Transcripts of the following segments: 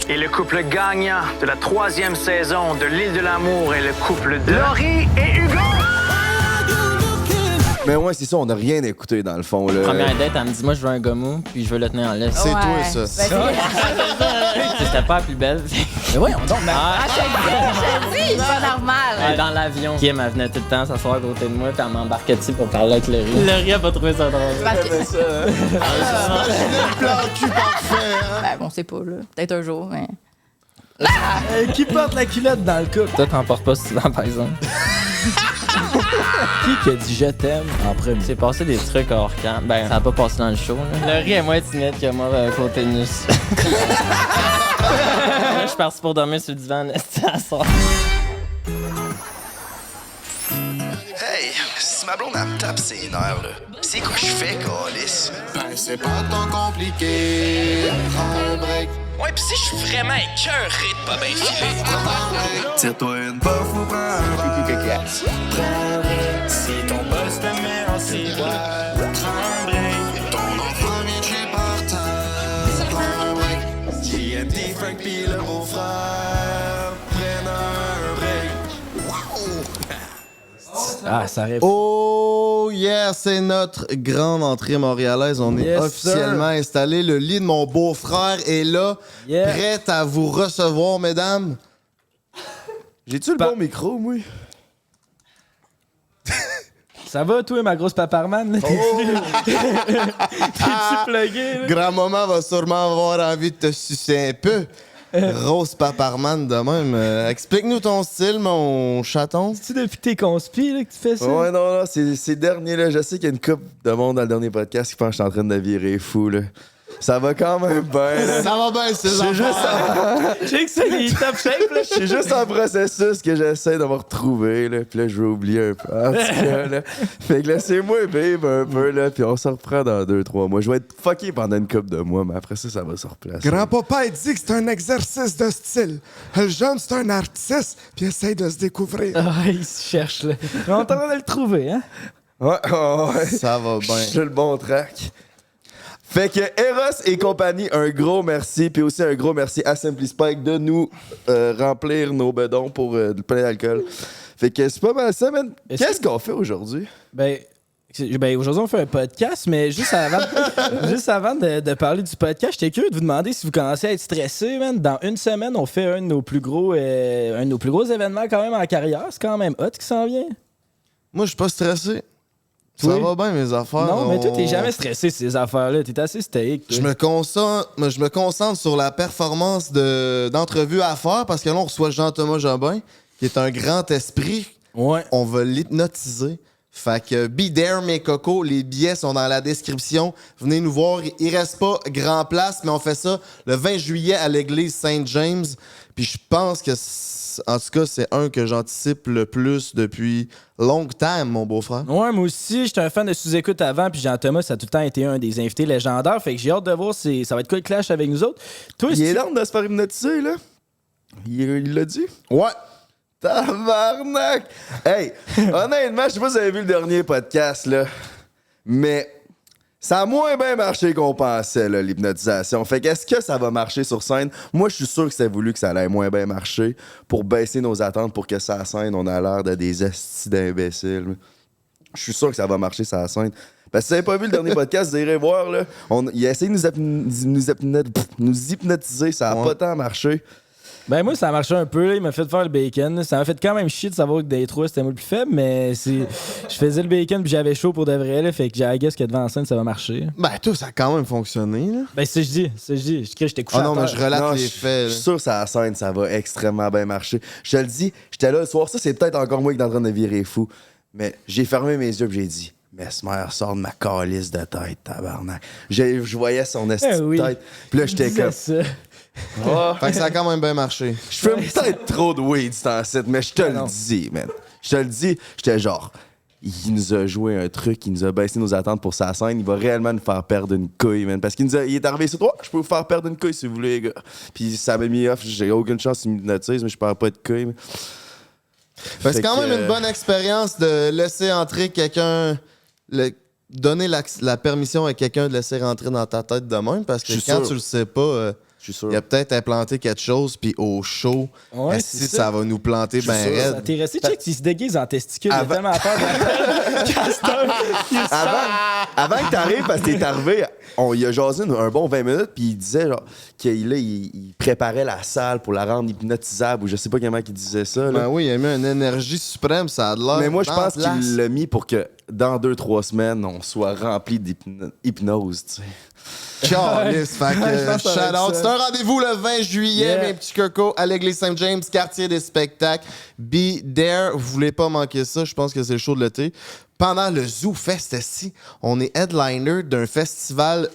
Et le couple gagnant de la 3e saison de l'Île de l'amour est le couple de Laurie et Hugo. Mais ouais, c'est ça, on n'a rien écouté dans le fond. Là. Première date, elle me dit, moi, je veux un gars mou, puis je veux le tenir en laisse. C'est Ouais. toi, ça. C'était pas la plus belle. Mais voyons donc, Je dis, pas normal. Dans l'avion, Kim, elle venait tout le temps s'asseoir à côté de moi, puis elle m'embarquait dessus pour parler avec Laurie. Laurie a pas trouvé ça drôle. Parce que- Le plan cul parfait, hein? Ben, bon, c'est pas, là. Peut-être un jour, mais. qui porte la culotte dans le couple? Toi, t'en portes pas souvent, par exemple. Qui a dit je t'aime en premier? C'est passé des trucs hors camp. Ben, ça a pas passé dans le show. Là. Laurie est moins timide que moi au tennis. Je suis parti pour dormir sur le divan à soir. Hey, si ma blonde elle me tape ses nerfs, là, c'est quoi je fais, câlisse? Ben, c'est pas tant compliqué. Prends un break. Ouais, pis si je suis vraiment écœuré de pas bien filer. Tire-toi une puff ou prends un verre. Si ton boss te met en ciboire, prends un break. Ton enfant vient de chez par terre. Prends un break. JMD, Frank pis le beau-frère prennent un break. Ah, ça répond. Oh yeah, c'est notre grande entrée montréalaise. On est Yes, officiellement installé. Le lit de mon beau-frère est là, Yeah. prêt à vous recevoir, mesdames. J'ai-tu le bon micro, moi? Ça va, toi, ma grosse paparman? Là? T'es-tu plugué? Là? Grand-maman va sûrement avoir envie de te sucer un peu. Rose paparman de même. Explique-nous ton style, mon chaton. C'est-tu depuis que t'es conspi là, que tu fais ça? Ouais, non, c'est dernier, là. Je sais qu'il y a une couple de monde dans le dernier podcast qui pense que je suis en train de virer fou, là. Ça va quand même bien, là. Ça va bien, c'est J'ai que ça, il est top shape, là. C'est juste un processus que j'essaie de me retrouver, là. Puis là, je vais oublier un peu. En tout cas, là. Fait que laissez-moi vivre un peu, là. Puis on se reprend dans 2-3 mois. Je vais être fucké pendant une couple de mois, mais après ça, ça va se replacer. Grand-papa, il dit que c'est un exercice de style. Le jeune, c'est un artiste, puis essaye de se découvrir. Ah, il se cherche, là. Mais on est en train de le trouver, hein? Ouais, ouais. Ça va bien. Je suis sur le bon track. Fait que Eros et compagnie, un gros merci. Puis aussi un gros merci à Simply Spike de nous remplir nos bedons pour plein d'alcool. Fait que c'est pas mal ça, man. Qu'est-ce qu'on fait aujourd'hui? Ben, aujourd'hui, on fait un podcast, mais juste avant, de parler du podcast, j'étais curieux de vous demander si vous commencez à être stressé, man. Dans une semaine, on fait un de nos plus gros événements quand même en carrière. C'est quand même hot qui s'en vient. Moi, je suis pas stressé. Ça Oui. va bien, mes affaires. Non, mais toi, t'es jamais stressé ces affaires-là. T'es assez stoïque. toi. Je me concentre sur la performance d'entrevue à faire parce que là, on reçoit Jean-Thomas Jobin, qui est un grand esprit. Ouais. On va l'hypnotiser. Fait que be there, mes cocos. Les billets sont dans la description. Venez nous voir. Il reste pas grand place, mais on fait ça le 20 juillet à l'église Saint-James. Puis je pense que, en tout cas, c'est un que j'anticipe le plus depuis longtemps, mon beau-frère. Ouais, moi aussi, j'étais un fan de sous-écoute avant, puis Jean-Thomas, ça a tout le temps été un des invités légendaires. Fait que j'ai hâte de voir si ça va être quoi le clash avec nous autres. Toi, Il est l'ordre de se faire hypnotiser, là? Il l'a dit? Ouais. Tabarnak! Hey, honnêtement, je sais pas si vous avez vu le dernier podcast, là, mais ça a moins bien marché qu'on pensait, là, l'hypnotisation. Fait qu'est-ce que ça va marcher sur scène? Moi, je suis sûr que c'est voulu que ça allait moins bien marcher pour baisser nos attentes pour que ça scène, on a l'air de des astis d'imbéciles. Je suis sûr que ça va marcher sur la scène. Parce que si vous n'avez pas vu le dernier podcast, vous irez voir, là. Il a essayé de nous hypnotiser, ça a pas tant marché. Ben moi, ça a marché un peu, là. Il m'a fait faire le bacon. Ça m'a fait quand même chier de savoir que des trois, c'était moi le plus faible, mais je faisais le bacon puis j'avais chaud pour de vrai, là. Fait que j'ai la guess que devant la scène, ça va marcher. Ben, toi, ça a quand même fonctionné, là. Ben, c'est ce que je dis. Je crie, j'étais couché Ah non, à mais terre. je relate Non, les je faits. suis sûr que ça, la scène, ça va extrêmement bien marcher. Je te le dis, j'étais là le soir. Ça, c'est peut-être encore moi qui est en train de virer fou. Mais j'ai fermé mes yeux et j'ai dit, Mesmer, sors de ma calice de tête, tabarnak. Je voyais son esti Eh oui. de tête. Puis là, j'étais Je disais comme. ça. Fait que ça a quand même bien marché. Je fume peut-être trop de weed, c'est en site, mais je te le dis, man. Je te le dis, j'étais genre. Il nous a joué un truc, il nous a baissé nos attentes pour sa scène. Il va réellement nous faire perdre une couille, man. Parce il est arrivé sur toi, je peux vous faire perdre une couille si vous voulez, les gars. Puis ça m'a mis off, j'ai aucune chance qu'il m'hypnotise, mais je perds pas de couille. Ben, c'est quand même une bonne expérience de laisser entrer quelqu'un. Donner la permission à quelqu'un de laisser rentrer dans ta tête de même parce que Je suis quand sûr. tu le sais pas. Je Je suis sûr. Il a peut-être implanté quelque chose, puis au show, Ouais, si c'est ça va nous planter ben Ça raide. t'est resté, check, s'il se déguise en testicule, il a Avant- tellement peur de Castor. Avant que t'arrives, parce que t'es arrivé, il a jasé un bon 20 minutes, puis il disait genre, il préparait la salle pour la rendre hypnotisable, ou je sais pas comment il disait ça. Là. Ben oui, il a mis une énergie suprême, ça a de l'air. Mais moi, je dans pense place. qu'il l'a mis pour que dans 2-3 semaines, on soit rempli d'hypnose, tu sais. Calisse, fait que je pense que ça va shout out. être ça. C'est un rendez-vous le 20 juillet, Yeah. mes petits cocos, à l'église Saint-James, quartier des spectacles. Be there, vous voulez pas manquer ça, je pense que c'est le show de l'été. Pendant le Zoo Fest ici, on est headliner d'un festival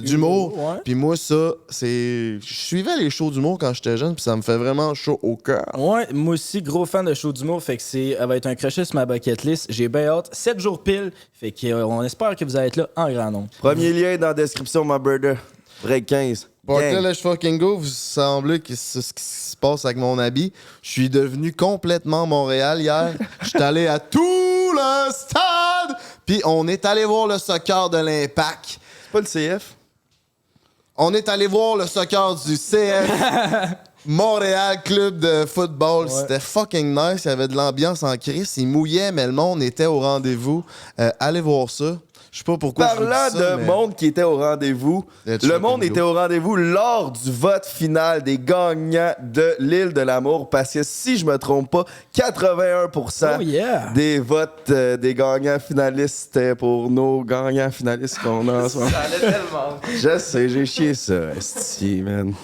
d'humour. Ouais. Puis moi, ça, c'est. Je suivais les shows d'humour quand j'étais jeune, puis ça me fait vraiment chaud au cœur. Ouais, moi aussi, gros fan de show d'humour, fait que ça va être un crochet sur ma bucket list. J'ai bien hâte. 7 jours pile, fait qu'on espère que vous allez être là en grand nombre. Premier lien dans la description, my brother. Break 15. Party Gang. le fucking go, vous semblez que c'est ce qui se passe avec mon habit. Je suis devenu complètement Montréal hier. Je suis allé à tout le stade. Puis on est allé voir le soccer de l'Impact. C'est pas le CF? On est allé voir le soccer du CF Montréal Club de football. C'était fucking nice. Il y avait de l'ambiance en crise. Il mouillait, mais le monde était au rendez-vous. Allez voir ça. Je sais pas pourquoi je vous dis Parlant ça, de mais- monde qui était au rendez-vous, Let's le fucking monde go. était au rendez-vous lors du vote final des gagnants de l'île de l'amour parce que si je me trompe pas, 81% Oh yeah! des votes des gagnants finalistes c'était pour nos gagnants finalistes qu'on a en ce moment. Ça allait tellement. Je sais, j'ai chié ça, esti, man.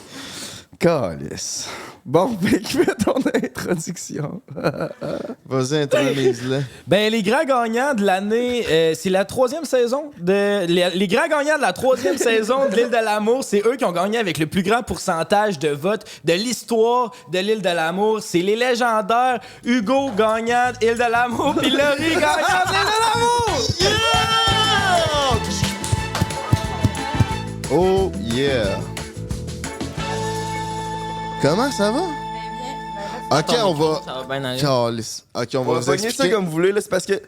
Calice. Bon, ben, fais ton introduction. Vas-y, introduise-le. Ben, les grands gagnants de l'année, c'est la 3e saison les grands gagnants de la 3e saison de l'île de l'amour, c'est eux qui ont gagné avec le plus grand pourcentage de votes de l'histoire de l'île de l'amour. C'est les légendaires Hugo gagnant de l'île de l'amour puis Laurie gagnant de l'île de l'amour. Oh yeah! Comment ça va? Ok, on va. Ça va bien aller. Calice. Ok, on On va va vous pogner ça expliquer. comme vous voulez, là, c'est parce que ils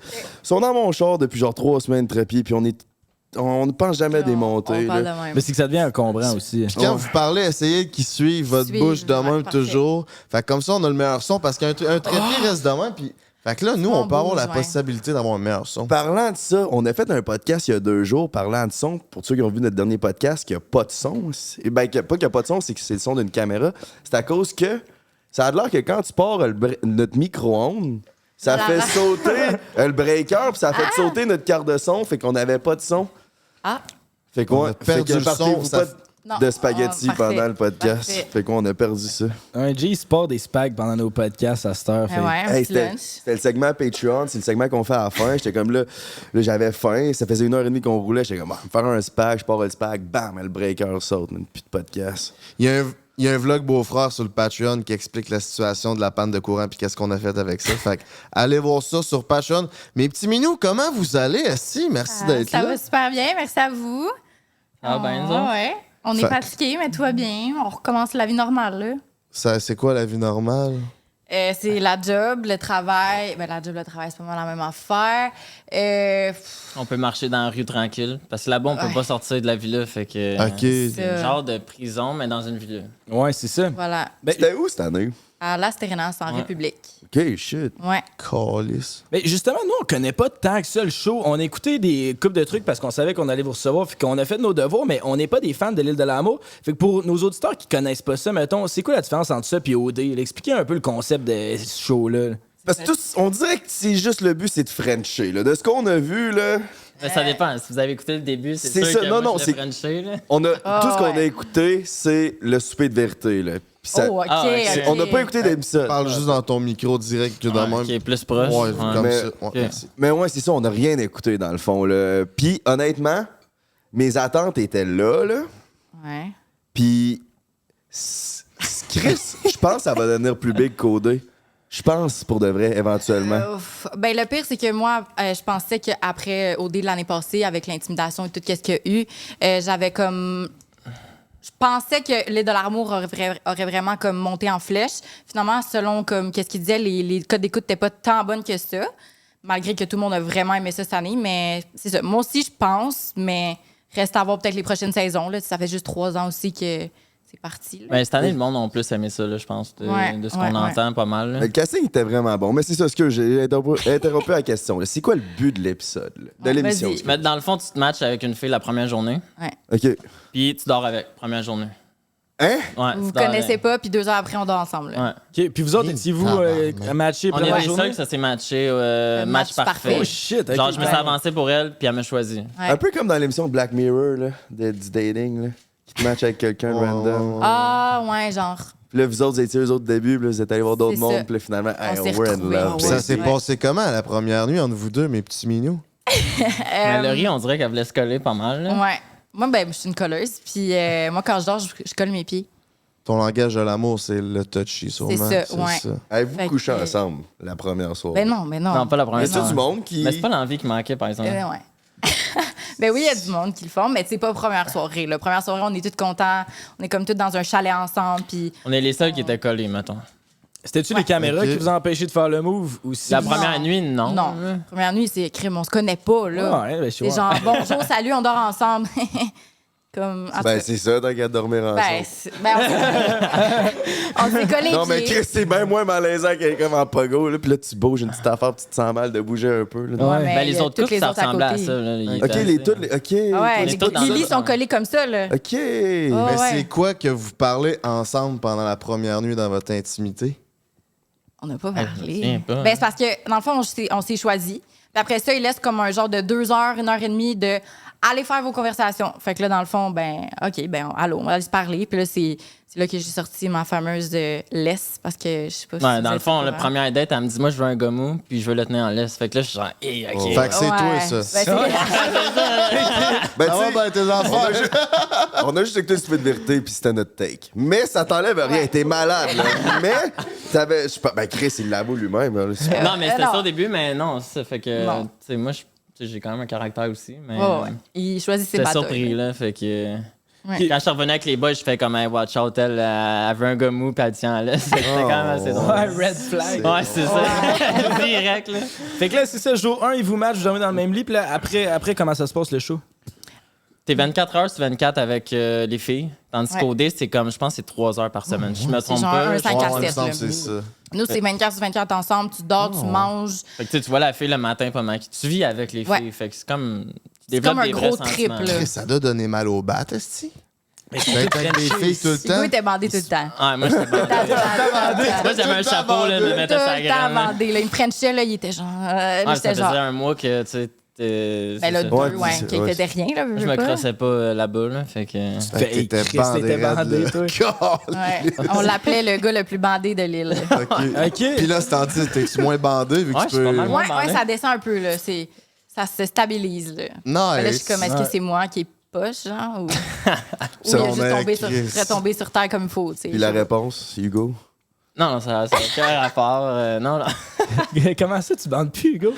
sont dans mon char depuis genre 3 semaines trépied, puis on ne pense jamais à des montées. On parle là. de même. Mais c'est que ça devient encombrant aussi. Puis quand vous parlez, essayez qu'ils suivent votre Suivre, bouche de ouais, même parfait. toujours. Fait que comme ça, on a le meilleur son parce qu'un trépied reste de même. Puis... Fait que là, nous, on peut avoir la bouge, ouais. possibilité d'avoir un meilleur son. Parlant de ça, on a fait un podcast il y a 2 jours parlant de son. Pour ceux qui ont vu notre dernier podcast, qu'il n'y a pas de son. Ben, pas qu'il n'y a pas de son, c'est que c'est le son d'une caméra. C'est à cause que ça a l'air que quand tu pars notre micro-ondes, ça Voilà. fait sauter le breaker, puis ça fait sauter notre carte de son, fait qu'on n'avait pas de son. Ah, Fait qu'on On a perdu le son, partez-vous ça- pas non. de spaghetti Ah, parfait. pendant le podcast. Parfait. Fait qu'on a perdu ça. Un G, il se part des spags pendant nos podcasts à cette heure. Ah fait- ouais, un Hey, petit c'était lunch. c'était le segment Patreon, c'est le segment qu'on fait à la fin. J'étais comme là j'avais faim, ça faisait 1h30 qu'on roulait. J'étais comme, faire un spag, je pars le spag, bam, le breaker saute, man, plus de podcast. Il y a un vlog beau-frère sur le Patreon qui explique la situation de la panne de courant puis qu'est-ce qu'on a fait avec ça. Fait que allez voir ça sur Patreon. Mes petits minous, comment vous allez? Esti, merci d'être Ça là. va super bien, merci à vous. Ah ben, nous autres. Ouais. On est Fait- fatigués, mais tout va bien. On recommence la vie normale, là. C'est quoi la vie normale? C'est la job, le travail. Ben, la job, le travail, c'est pas mal la même affaire. On peut marcher dans la rue tranquille. Parce que là-bas, on peut Ouais. pas sortir de la villa. Fait que. Ok. C'est un genre de prison, mais dans une villa. Ouais, c'est ça. Voilà. Ben, C'était où cette année? À l'Astérénance, en Ouais. République. Ok, shit. Ouais. Calice. Mais justement, nous, on connaît pas tant que ça le show. On a écouté des coupes de trucs parce qu'on savait qu'on allait vous recevoir puis qu'on a fait nos devoirs, mais on n'est pas des fans de l'île de l'amour. Fait que pour nos auditeurs qui connaissent pas ça, mettons, c'est quoi la différence entre ça et OD? Expliquez un peu le concept de ce show-là. Parce que on dirait que c'est juste le but, c'est de Frencher. Là. De ce qu'on a vu, là, Mais ça dépend. Si vous avez écouté le début, c'est C'est sûr ça. que Non, moi, non, je l'ai c'est- Frenché, là. tout ce qu'on a ouais. écouté, c'est le souper de vérité. Là. Puis ça- Oh, OK. Ah, ok. OK. On n'a pas écouté d'épisode. Parle juste dans ton micro direct que dans Ouais, même. qui est plus proche. Ouais, Ouais. comme Mais- ça. Ouais, Ok. merci. Mais ouais, c'est ça, on n'a rien écouté dans le fond. Là. Puis honnêtement, mes attentes étaient là. Ouais. Puis Chris, je pense que ça va devenir plus big qu'OD. Je pense pour de vrai, éventuellement. Ben, le pire, c'est que moi, je pensais qu'après OD de l'année passée, avec l'intimidation et tout ce qu'il y a eu, j'avais comme. Je pensais que l'île de l'amour aurait vraiment comme monté en flèche. Finalement, selon comme qu'est-ce qu'il disait, les codes d'écoute n'étaient pas tant bonnes que ça, malgré que tout le monde a vraiment aimé ça cette année. Mais c'est ça. Moi aussi, je pense, mais reste à voir peut-être les prochaines saisons. Là. Ça fait juste 3 ans aussi que c'est parti. Là. Ben, cette année, le monde a plus aimé ça, là, je pense, de ce qu'on entend pas mal. Là. Le casting était vraiment bon. Mais c'est ça, ce que j'ai interrompu la question. là. C'est quoi le but de l'épisode? Là? De l'émission? vas-y. Mais dans le fond, tu te matches avec une fille la première journée, OK. puis tu dors avec, première journée. Hein? Ouais, Vous tu dors connaissez avec. pas, puis 2 heures après, on dort ensemble. Là. Ouais. OK. Puis vous autres, étiez-vous matchés On est première des journée? seuls que ça s'est matché, match match parfait. parfait. Oh shit, OK. Genre, je me suis avancé pour elle, puis elle m'a choisi. Ouais. Un peu comme dans l'émission Black Mirror, là, du dating, là, qui te match avec quelqu'un de random. Ah, ouais, genre. Puis là, vous autres étiez eux autres au début, puis là, vous êtes allés voir d'autres C'est mondes, ça. puis là, finalement, hey, s'est we're in retrouvés. love. Puis ça Ouais. s'est passé comment la première nuit entre vous deux, mes petits minous? Mais Laurie, on dirait qu'elle voulait se coller pas mal. Là. Ouais. Moi, ben, je suis une colleuse. Puis moi, quand je dors, je colle mes pieds. Ton langage de l'amour, c'est le touchy, sûrement. ça, ouais. Avez-vous Fait couché que- ensemble la première soirée? Ben non, mais non. Non, pas la première Mais c'est fois. du monde qui. Mais c'est pas l'envie qui manquait, par exemple. Ouais. Ben oui, il y a du monde qui le font, mais c'est pas première soirée. La première soirée, on est tous contents. On est comme tous dans un chalet ensemble. Puis On est les seuls qui étaient collés, mettons. C'était-tu les caméras Ok. qui vous ont empêché de faire le move aussi? La première nuit, non. non. Première nuit, c'est crime, on se connaît pas, là. Ah, ouais, ben, je C'est vois. genre, bonjour, salut, on dort ensemble. Comme, en tout Ben, cas, c'est ça, tant qu'à dormir ensemble. on s'est collés. non, mais pieds. Chris, c'est bien moins malaisant qu'elle est comme en pogo, là, puis là, tu bouges une petite affaire, puis tu te sens mal de bouger un peu. Là. Ouais, mais Ben, il y les a autres toutes couples, les ça autres à ressemblait à côté. ça. Là, ils OK, étaient les assez- toutes. OK. Ah ouais, On est les tous dans Lily ça. sont collés comme ça, là. OK. Mais ouais. c'est quoi que vous parlez ensemble pendant la première nuit dans votre intimité? On n'a pas je me parlé. souviens pas. Ben, c'est parce que, dans le fond, on s'est choisi. Puis après ça, il laisse comme un genre de 2 heures, 1h30 de aller faire vos conversations. Fait que là, dans le fond, ben, OK, ben, allô, on va aller se parler. Puis là, c'est là que j'ai sorti ma fameuse laisse parce que je sais pas si Ouais, vous dans le êtes fond, au la courant. première date, elle me dit, moi, je veux un gars mou, puis je veux le tenir en laisse. Fait que là, je suis genre, hey, OK. Fait que c'est Ouais. toi, ça. Ben, c'est- Ben, Ah ouais, tu sais, ben, tes enfants. on a juste écouté ce peu de vérité, puis c'était notre take. Mais ça t'enlève rien, t'es malade, là. Mais, t'avais. Je sais pas, ben, Chris, il l'avoue lui-même. Là. Non, mais c'était non. ça au début, mais non, ça fait que, Non. tu sais, moi, tu sais, j'ai quand même un caractère aussi, mais Ouais. Il choisit ses j'étais batailles. surpris, là, fait que... Ouais. Quand je suis revenu avec les boys, je fais comme, hey, watch out, elle veut un gars mou, puis elle tient en laisse. C'était quand même assez drôle. Ouais, red flag. Ouais, c'est ça. Direct, là. Fait que là, c'est ça, jour 1, ils vous matchent, vous dormez dans le même lit. Puis là, après, comment ça se passe le show? T'es 24 heures sur 24 avec les filles. Tandis Ouais. qu'au D, c'est comme, je pense, c'est 3 heures par semaine. Je me trompe genre pas. un je- 5 à Ouais, il me 7, semble là. que c'est ça. Nous, c'est 24 sur 24 ensemble. Tu dors, tu manges. Fait que tu vois la fille le matin pas mal. Tu vis avec les filles. Ouais. Fait que c'est comme. Tu C'est développes comme un des gros vrais trip, sentiments. là. Chris, ça doit donner mal au bat, esti. Mais D'être avec des filles tout le Hugo temps. était bandé tout le temps. Ah, moi, j'étais bandé. Moi, j'avais un chapeau, là, me Tout mettais sa le temps graine. là. bandé. Là, il me frenchait, là, il était genre... Ah, ça j'étais faisait genre... un mois que, tu sais. Ben là, c'est deux, ça. Ouais, ouais, c'est- qu'il ouais. faisait rien, là, Je veux me pas. crossais pas là-bas, là. Fait que. Fait que t'étais Chris, bandé t'étais raide, bandé, là. toi. Ouais. On l'appelait le gars le plus bandé de l'île. OK. OK. Puis là, c'est dit, t'es-tu moins bandé vu que Ouais, tu je suis pas peux... mal. Ouais, bandé. ouais, ça descend un peu, là. Ça se stabilise, là. Nice. Là, je suis comme, est-ce Ouais. que c'est moi qui est poche, genre? Ou il Ça, a on juste est tombé sur, Chris. serait tombé sur terre comme il faut, tu sais. Puis la réponse, Hugo. Non, ça a aucun rapport. Non, là. Comment ça, tu bandes plus, Hugo?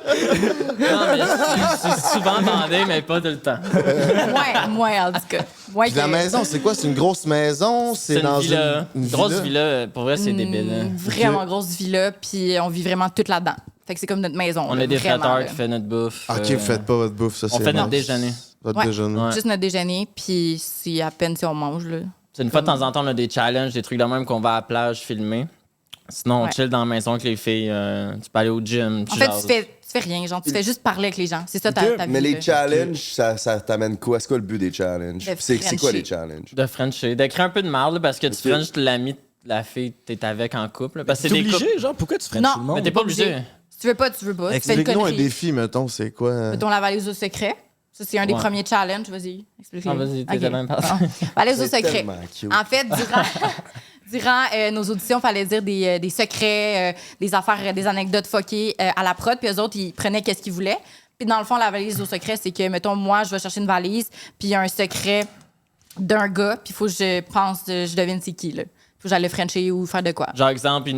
Non, mais je suis souvent bandé, mais pas tout le temps. Moins, en tout cas. Moins Puis la maison, c'est quoi? C'est une grosse maison? C'est une dans villa. une Grosse villa. Pour vrai, c'est débile. hein. Vraiment grosse villa, puis on vit vraiment tout là-dedans. Fait que c'est comme notre maison. On là, a des vraiment, traiteurs là. qui font notre bouffe. OK, vous faites pas votre bouffe, ça, On c'est fait notre nice. déjeuner. Votre Ouais. déjeuner. Ouais. Juste notre déjeuner, puis c'est à peine si on mange, là. C'est une fois de temps en temps, on a des challenges, des trucs de même qu'on va à la plage filmer. Sinon, on Ouais. chill dans la maison avec les filles. Tu peux aller au gym. En fait, tu fais rien, genre, tu fais juste parler avec les gens. C'est ça ta vie. Mais les là. challenges, ça t'amène quoi? C'est quoi le but des challenges? De C'est quoi Frencher. les challenges? De Frencher. D'écrire un peu de marde, là, parce que tu French l'ami de la fille que t'es avec en couple. là, parce que T'es c'est des couples. obligé, genre? Pourquoi tu ferais Non. tout le monde? Mais t'es pas obligé. Si tu veux pas, tu veux pas. Tu fais une Explique-nous un connerie. défi, mettons, c'est quoi? Mettons la valise au secret. Ça, c'est un des Ouais. premiers challenges. Vas-y, explique. Ah, vas-y, t'es même pas. Valise au C'est secret. tellement cute. En fait, durant nos auditions, il fallait dire des secrets, des affaires, des anecdotes fuckées à la prod. Puis eux autres, ils prenaient qu'est-ce qu'ils voulaient. Puis dans le fond, la valise au secret, c'est que, mettons, moi, je vais chercher une valise, puis il y a un secret d'un gars, puis il faut que je pense, je devine c'est qui, là. Faut que j'aille le frencher ou faire de quoi. Genre, exemple,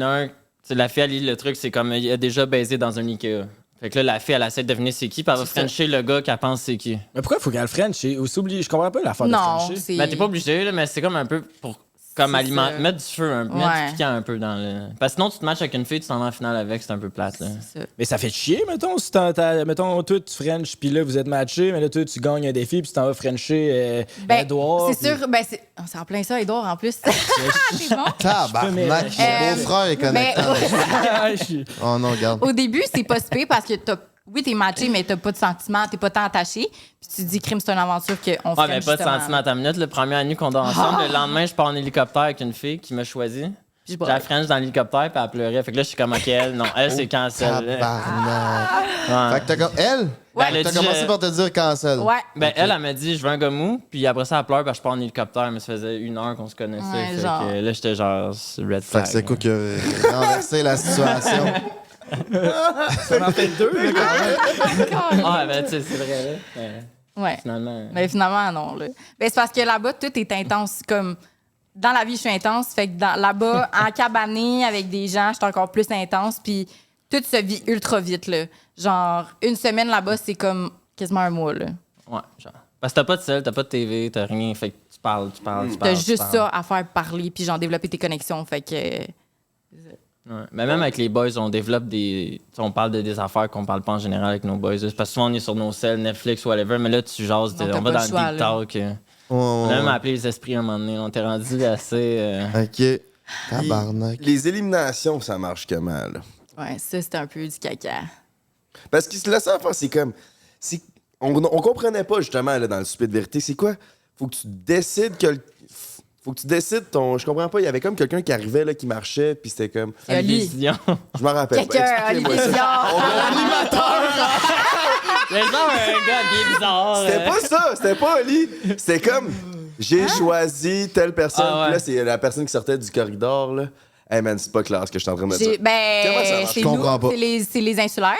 la fille, elle lit le truc, c'est comme il a déjà baisé dans un Ikea. Fait que là, la fille, elle essaie de deviner c'est qui, puis elle va Frencher le gars qu'elle pense c'est qui. Mais pourquoi il faut qu'elle French? Ou s'oublie? Je comprends pas l'affaire de Non, Frencher. c'est... Ben, t'es pas obligé, là, mais c'est comme un peu pour. Comme C'est ça. mettre du feu, mettre Ouais. du piquant un peu dans le. Parce que sinon, tu te matches avec une fille, tu t'en vas en finale avec, c'est un peu plate. Là. C'est ça. Mais ça fait chier, mettons, si mettons, toi, tu French, puis là, vous êtes matchés, mais là, toi, tu gagnes un défi, puis tu t'en vas Frencher Edouard. C'est sûr, c'est en plein ça, Edouard, en plus. C'est bon. Tabarnak, mon beau-frère est Mais connecté. Oh non, regarde. au début, c'est pas si pire parce que t'es matché, mais t'as pas de sentiments, t'es pas tant attaché. Puis tu te dis, crime, c'est une aventure qu'on Ouais, fait. mais pas de sentiment à ta minute. Le premier nuit qu'on dort ensemble, le lendemain, je pars en hélicoptère avec une fille qui m'a choisi. Puis J'ai la French dans l'hélicoptère, puis elle pleurait. Fait que là, je suis comme, OK, elle, non, elle, c'est cancel. Tabarnak. Ouais. Fait que t'as comme. Elle? Ben, elle a T'as dit, commencé par te dire cancel. Ouais. Ben, elle m'a dit, je veux un gars mou, puis après ça, elle pleure, puis je pars en hélicoptère, mais ça faisait 1 heure qu'on se connaissait. Ouais, fait genre. que là, j'étais genre, red Fait flag. que c'est quoi qui a renversé la situation? Ça en fait 2, là, quand même. Ah, ben, tu sais, c'est vrai, là. Mais Ouais. finalement. Mais finalement, non. Là. Ben, c'est parce que là-bas, tout est intense. Comme dans la vie, je suis intense. Fait que là-bas, en cabané avec des gens, je suis encore plus intense. Puis tout se vit ultra vite. Là. Genre, une semaine là-bas, c'est comme quasiment un mois. Là. Ouais, genre. Parce que t'as pas de sel, t'as pas de TV, t'as rien. Fait que tu parles. T'as juste ça à faire parler. Puis genre, développer tes connexions. Fait que. Ouais. Mais même avec les boys, on développe des. Tu sais, on parle de des affaires qu'on parle pas en général avec nos boys. Parce que souvent, on est sur nos selles, Netflix, whatever. Mais là, tu jases, Non, t'as on va pas dans le choix, le deep là. talk. On a même appelé les esprits un moment donné. On t'est rendu assez. Ok. Tabarnak. Les éliminations, ça marche comment, là? Ouais, ça, c'était un peu du caca. Parce que la seule affaire, c'est comme. On comprenait pas, justement, là, dans le souper de vérité. C'est quoi? Faut que tu décides que. Faut que tu décides ton. Je comprends pas, il y avait comme quelqu'un qui arrivait, là, qui marchait, puis c'était comme. C'est Oli. Vision. Je m'en rappelle pas. Quelqu'un, Expliquez-moi Olivier ça. Dior. Mais genre un gars qui est bizarre. C'était pas ça, c'était pas Oli. C'était comme. J'ai choisi telle personne, Ah ouais. puis là, c'est la personne qui sortait du corridor, là. Hey man, c'est pas clair ce que je suis en train de dire. Comment ça Ben, marche? c'est Je comprends nous, pas. c'est les insulaires.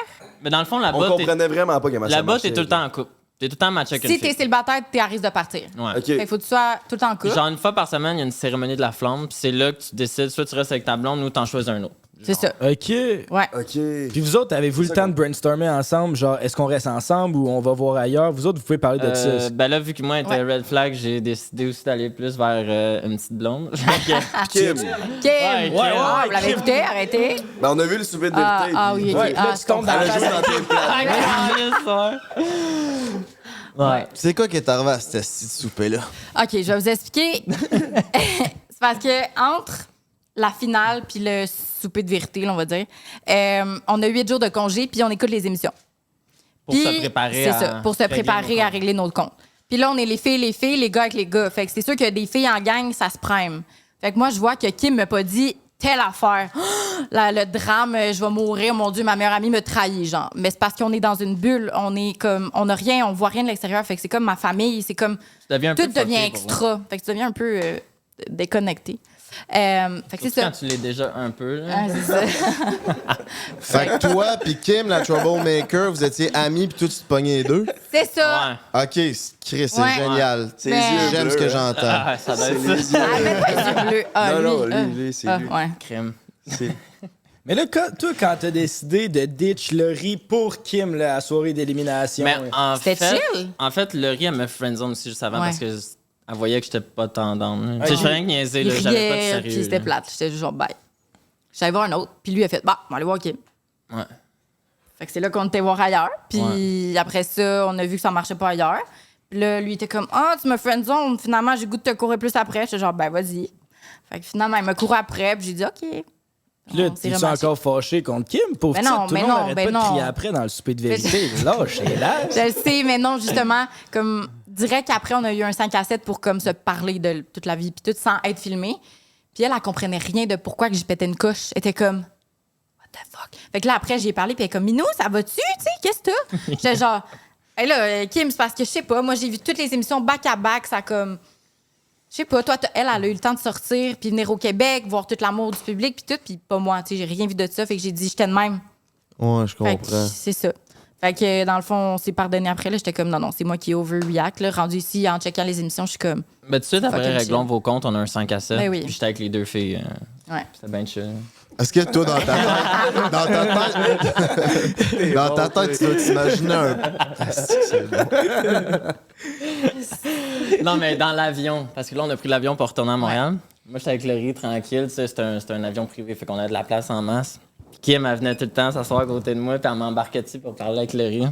Mais dans le fond, On là-bas, comprenait vraiment pas comment ça là-bas, marchait. t'es tout le temps en couple. T'es tout le temps matché avec Si une t'es fille. célibataire, t'es à risque de partir. Ouais. OK. Fait qu'il faut que tu sois tout le temps en couple. Genre, une fois par semaine, il y a une cérémonie de la flamme, puis c'est là que tu décides soit tu restes avec ta blonde ou t'en choisis un autre. C'est ça. OK. Ouais. OK. Puis vous autres, avez-vous le temps de brainstormer ensemble? Genre, est-ce qu'on reste ensemble ou on va voir ailleurs? Vous autres, vous pouvez parler de ça. Ben là, vu que moi, était red flag, j'ai décidé aussi d'aller plus vers une petite blonde. Fait que- Kim. Kim! Ouais, Ah, vous l'avez écouté? Arrêtez. Ben, on a vu le souper de Ah, vérité. ah puis- oui, OK. Ouais, là, Ah, tu tombes dans Elle la a joué dans tes plans. Ouais. C'est quoi qui est arrivé à ce petit souper-là? OK, je vais vous expliquer. C'est parce que entre la finale puis le souper de vérité, là, on va dire, on a 8 jours de congé puis on écoute les émissions. Pour Puis, se préparer c'est à ça, pour se régler préparer nos à comptes. régler notre compte. Puis là, on est les filles, les gars avec les gars. Fait que c'est sûr que des filles en gang, ça se prime. Fait que moi, je vois que Kim m'a pas dit telle affaire. Le drame, je vais mourir, mon Dieu, ma meilleure amie me trahit, genre. Mais c'est parce qu'on est dans une bulle, on est comme, on a rien, on voit rien de l'extérieur. Fait que c'est comme ma famille, c'est comme, Tu deviens un tout peu devient fucké, pour vrai. extra. Fait que tu deviens un peu déconnecté. Fait que c'est Surtout ça. quand tu l'es déjà un peu. Là. Ah, c'est ça. Fait que toi puis Kim, la troublemaker, vous étiez amis puis toi, tu te pognais les deux? C'est ça. Ouais. OK, Chris, c'est Ouais. génial. C'est Mais- les yeux J'aime bleus, ce que hein. j'entends. Ah, ça doit C'est être les ça. yeux Ah, mais pas les yeux bleus. Ah, Non, non, lui, lui, c'est lui. Ouais. Crème. C'est- Mais là, toi, quand t'as décidé de ditch Laurie pour Kim là, à la soirée d'élimination, Mais en C'était fait, chill. en fait, Laurie, elle me friendzone aussi juste avant Ouais. parce que elle voyait que j'étais pas tendance. Tu sais, je faisais rien que niaiser, Il là, j'avais pas de riait, sérieux. puis c'était là. plate. J'étais juste genre, bye. J'allais voir un autre, puis lui a fait, bah, on va aller voir Kim. Ouais. Fait que c'est là qu'on était voir ailleurs. Puis après ça, on a vu que ça marchait pas ailleurs. Puis là, lui était comme, ah, tu me friendzone. Finalement, j'ai le goût de te courir plus après. J'étais genre, ben, vas-y. Fait que finalement, il m'a couru après, puis j'ai dit, OK. puis là, On s'est t'es-tu rematché. encore fâché contre Kim? Pauvre Mais non, petite, tout mais le monde non, arrête ben pas de non. crier après dans le souper de vérité. Lâche, c'est là. Je le sais, mais non, justement, comme direct après, on a eu un 5 à 7 pour comme se parler de toute la vie, puis tout sans être filmé. Puis elle comprenait rien de pourquoi que j'y pétais une couche. Elle était comme, what the fuck? Fait que là, après, j'y ai parlé, puis elle est comme, Minou, ça va-tu? Tu sais, qu'est-ce que t'as? J'étais genre, hey là, Kim, c'est parce que je sais pas, moi, j'ai vu toutes les émissions back à back, ça comme. Je sais pas, toi, elle a eu le temps de sortir, puis venir au Québec, voir tout l'amour du public, puis tout, puis pas moi, tu sais, j'ai rien vu de ça, fait que j'ai dit, j'étais de même. Ouais, je Fait que comprends. c'est ça. Fait que dans le fond, on s'est pardonné après. Là, j'étais comme, non, c'est moi qui overreact. Là. Rendu ici, en checkant les émissions, je suis comme, Ben, tout de suite, après, Fucking réglons chill. vos comptes, on a un 5 à 7. Ben oui. Puis j'étais avec les deux filles. ouais. C'était bien chill. Est-ce que toi, dans ta tête, dans ta tête, tu dois t'imaginer un. C'est bon. Non, mais dans l'avion. Parce que là, on a pris l'avion pour retourner à Montréal. Moi, j'étais avec Laurie, tranquille. Tu sais, c'était un avion privé, fait qu'on avait de la place en masse. Puis Kim, elle venait tout le temps s'asseoir à côté de moi, puis elle m'embarquait dessus pour parler avec Laurie.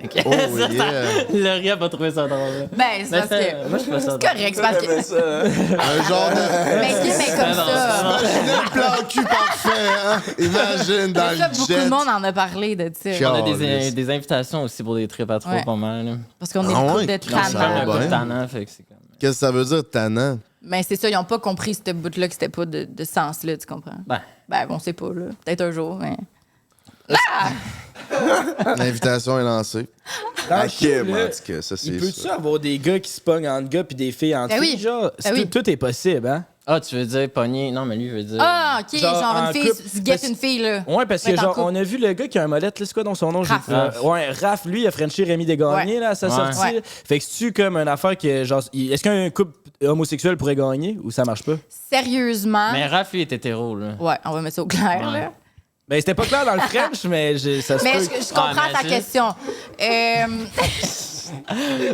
Okay. Oh, yeah. Laurie a pas trouvé ça drôle. Ben, c'est parce que. Moi, je trouvais ça C'est correct, c'est parce que. Un genre de. Mais Kim est comme ça. Le plan cul parfait, hein? Imagine dans Mais ça, le beaucoup jet. de monde en a parlé de ça. Chiant. On a Oh, des invitations aussi pour des trips à trois, Ouais. pas mal. Là. Parce qu'on est Ah une ouais? couple de Non, ça va Un tannants. bien. peu tannant, fait que c'est comme... Qu'est-ce que ça veut dire, tannant? Mais c'est ça, ils n'ont pas compris ce bout-là que c'était pas de sens, là, tu comprends? Ben, on sait pas, là. Peut-être un jour, mais. L'invitation est lancée. À le Kim, show, en là, tout cas, ça, c'est Il peut-tu ça. avoir des gars qui se pognent entre gars puis des filles entre Ben filles? oui. Genre, Ben oui. tout est possible, hein? Ah, tu veux dire pogner? Non, mais lui, il veut dire... Ah, OK, Genre, genre en une fille, couple, se guette parce- une fille, là. Ouais, parce que Mettre en genre, couple. on a vu le gars qui a un molette, là, c'est quoi dans son nom? Raph. Ouais, Raph, lui, il a Frenché Rémi Desgagnés, Ouais. là, à sa Ouais. sortie. Ouais. Fait que c'est-tu comme une affaire que, genre, est-ce qu'un couple homosexuel pourrait gagner ou ça marche pas? Sérieusement. Mais Raph, lui, est hétéro, là. Ouais, on va mettre ça au clair, Ouais. là. Ben, c'était pas clair dans le French, mais ça se Mais peut. je comprends mais ta c'est- question.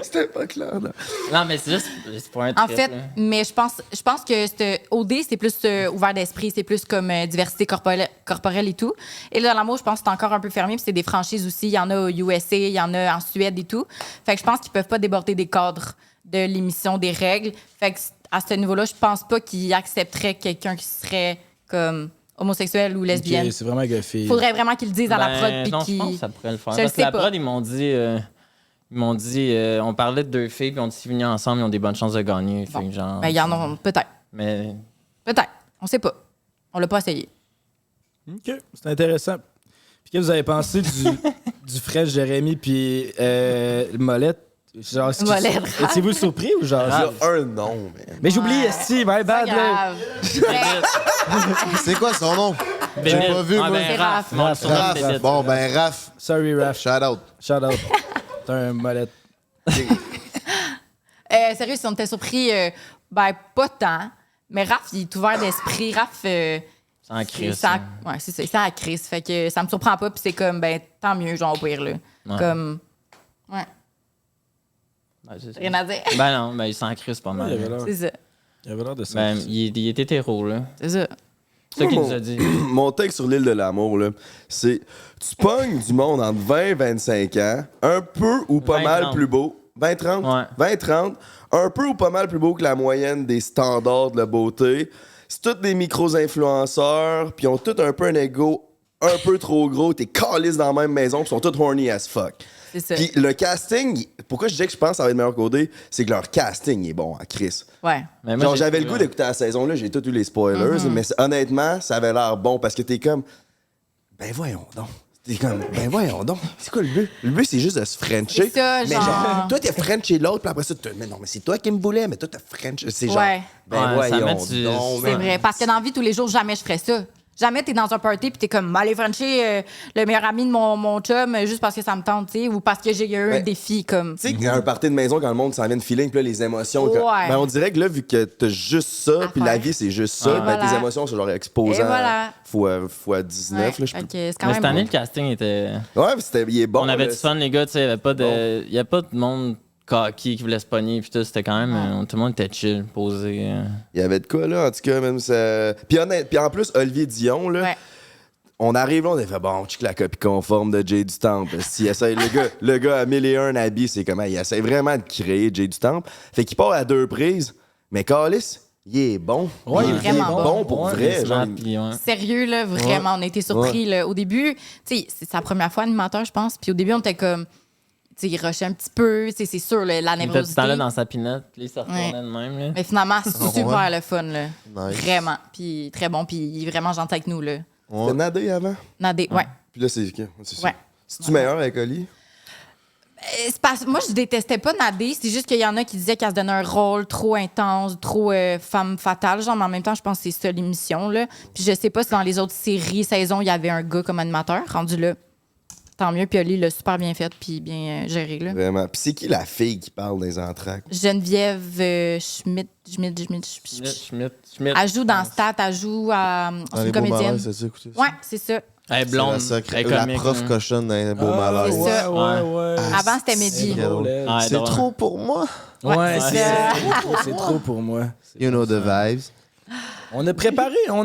C'était pas clair, là. Non, mais c'est juste c'est pour un En trip, fait, là. mais je pense que OD, c'est plus ouvert d'esprit, c'est plus comme diversité corporelle et tout. Et là, dans l'amour, je pense que c'est encore un peu fermé, puis c'est des franchises aussi. Il y en a au USA, il y en a en Suède et tout. Fait que je pense qu'ils peuvent pas déborder des cadres de l'émission, des règles. Fait que à ce niveau-là, je pense pas qu'ils accepteraient quelqu'un qui serait comme homosexuel ou lesbienne. Ok, c'est vraiment gars-fille. Faudrait vraiment qu'ils le disent à la prod puis non, je pense que qu'ils... ça pourrait le faire. Je le Parce que sais la pas. prod, ils m'ont dit, on parlait de deux filles, puis on dit, s'ils venaient ensemble, ils ont des bonnes chances de gagner. Fait que genre, Ben, il y en a peut-être. Mais Peut-être. On sait pas. On l'a pas essayé. OK, c'est intéressant. Puis qu'est-ce que vous avez pensé du French Jérémy puis Molette? Genre, Molette, Raph. étiez-vous surpris ou genre... Raph. Il y a un nom, man. Mais j'oublie, esti, my Pas bad, là. grave. C'est quoi son nom? J'ai Bébite. pas vu, Ah, moi. ben, C'est Raph. Raph. Mon surnom, Raph. Bébite. Bon, ben, Raph. Sorry, Raph. Shout out. Shout out. T'es un Molette. Sérieux, si on était surpris, ben, pas tant. Mais Raph, il est ouvert d'esprit. Raph, Sans crise. ça, ouais, c'est ça. Il sent la crise. Fait que ça me surprend pas. Puis c'est comme, ben, tant mieux, genre, au pire, là. Ouais. Comme, ouais, rien à dire. Ben non, ben il s'en crise pas Il mal. avait l'air, C'est ça. il avait l'air de ça. Ben, il est hétéro, là. C'est ça. C'est ça qu'il Mon- nous a dit. Mon texte sur l'île de l'amour, là, c'est tu pognes du monde entre 20 et 25 ans, un peu ou pas 20, mal 30. plus beau. 20-30? Ouais. 20-30, un peu ou pas mal plus beau que la moyenne des standards de la beauté. C'est tous des micros-influenceurs, puis ils ont tous un peu un ego un peu trop gros. T'es calices dans la même maison, puis ils sont tous horny as fuck. C'est ça. Puis le casting, pourquoi je disais que je pense que ça va être meilleur qu'OD, c'est que leur casting est bon à Chris. Ouais. Mais moi, Genre, j'ai- j'avais le goût d'écouter la saison là, j'ai tout eu les spoilers, mais honnêtement, ça avait l'air bon parce que t'es comme, ben voyons donc. T'es comme, ben voyons donc. C'est quoi le but? Le but, c'est juste de se frencher. C'est ça, mais genre- toi, t'as frenché l'autre, puis après ça, mais non, mais c'est toi qui me voulais, mais toi, t'as frenché. C'est genre, Ouais. ben Ouais, ça voyons met du- donc. C'est man. vrai. Parce que dans la vie, tous les jours, jamais je ferais ça. Jamais t'es dans un party puis t'es comme, allez, Frenchie, le meilleur ami de mon chum, juste parce que ça me tente, tu sais, ou parce que j'ai eu un Ben, défi, comme. Tu sais, qu'il y a un party de maison quand le monde s'en vient de feeling, puis là, les émotions. Ouais. Ben, on dirait que là, vu que t'as juste ça, puis la faire. vie, c'est juste ça, Et ben, voilà. tes émotions sont genre exposées Et voilà. fois 19. Ouais. Là, je Fait peux... que c'est quand Mais même. cette année, le casting était. Ouais, mais il est bon. On avait là. du fun, les gars, tu sais. Il y avait pas de monde cocky qui voulait se pogner, puis tout. C'était quand même. Tout le monde était chill, posé. Il y avait de quoi, là, en tout cas, même ça. Puis en plus, Olivier Dion, là. Ouais. On arrive là, on a fait bon, check la copie conforme de Jay du Temple. S'il essaie, le gars a 1001 habits, c'est comment? Il essaie vraiment de créer Jay du Temple. Fait qu'il part à 2 prises, mais Calis, il est bon. Ouais, il il est est vraiment bon bon. pour Ouais, vrai. il Genre, se puis, ouais. Sérieux, là, vraiment, on a été surpris. Là. Au début, tu sais, c'est sa première fois animateur, je pense. Puis au début, on était comme, tu sais, il rushait un petit peu. Tu sais, c'est sûr, là, la Il était tout le névrosité. temps là dans sa pinette, puis il se retournait Ouais. de même, là. Mais finalement, c'est super le fun, là. Nice. Vraiment. Puis très bon. Puis il est vraiment gentil avec nous, là. T'as nadé avant? Nadé, ouais. Puis là, c'est ça. Ouais. C'est-tu meilleur avec Oli? Moi, je détestais pas nader. C'est juste qu'il y en a qui disaient qu'elle se donnait un rôle trop intense, trop femme fatale. Genre, mais en même temps, je pense que c'est ça l'émission, là. Puis je sais pas si dans les autres séries, saisons, il y avait un gars comme animateur. Rendu là, tant mieux. Puis Oli l'a super bien fait, puis bien géré, là. Vraiment. Puis c'est qui la fille qui parle des entractes? Geneviève Schmidt. Schmidt. Elle joue dans Stat, elle joue à. Dans C'est les une beaux comédienne. malaises, c'est ça, écoutez ça? Ouais, c'est ça. Elle est blonde. C'est Elle est la comique, prof hein. cochonne d'un beau Ah, malheur. C'est ça. Ouais. Avant, c'était Mehdi. c'est drôle. Ouais, Ouais, C'est drôle. trop pour moi. Ouais, c'est ça. c'est trop pour moi. You know the vibes. On a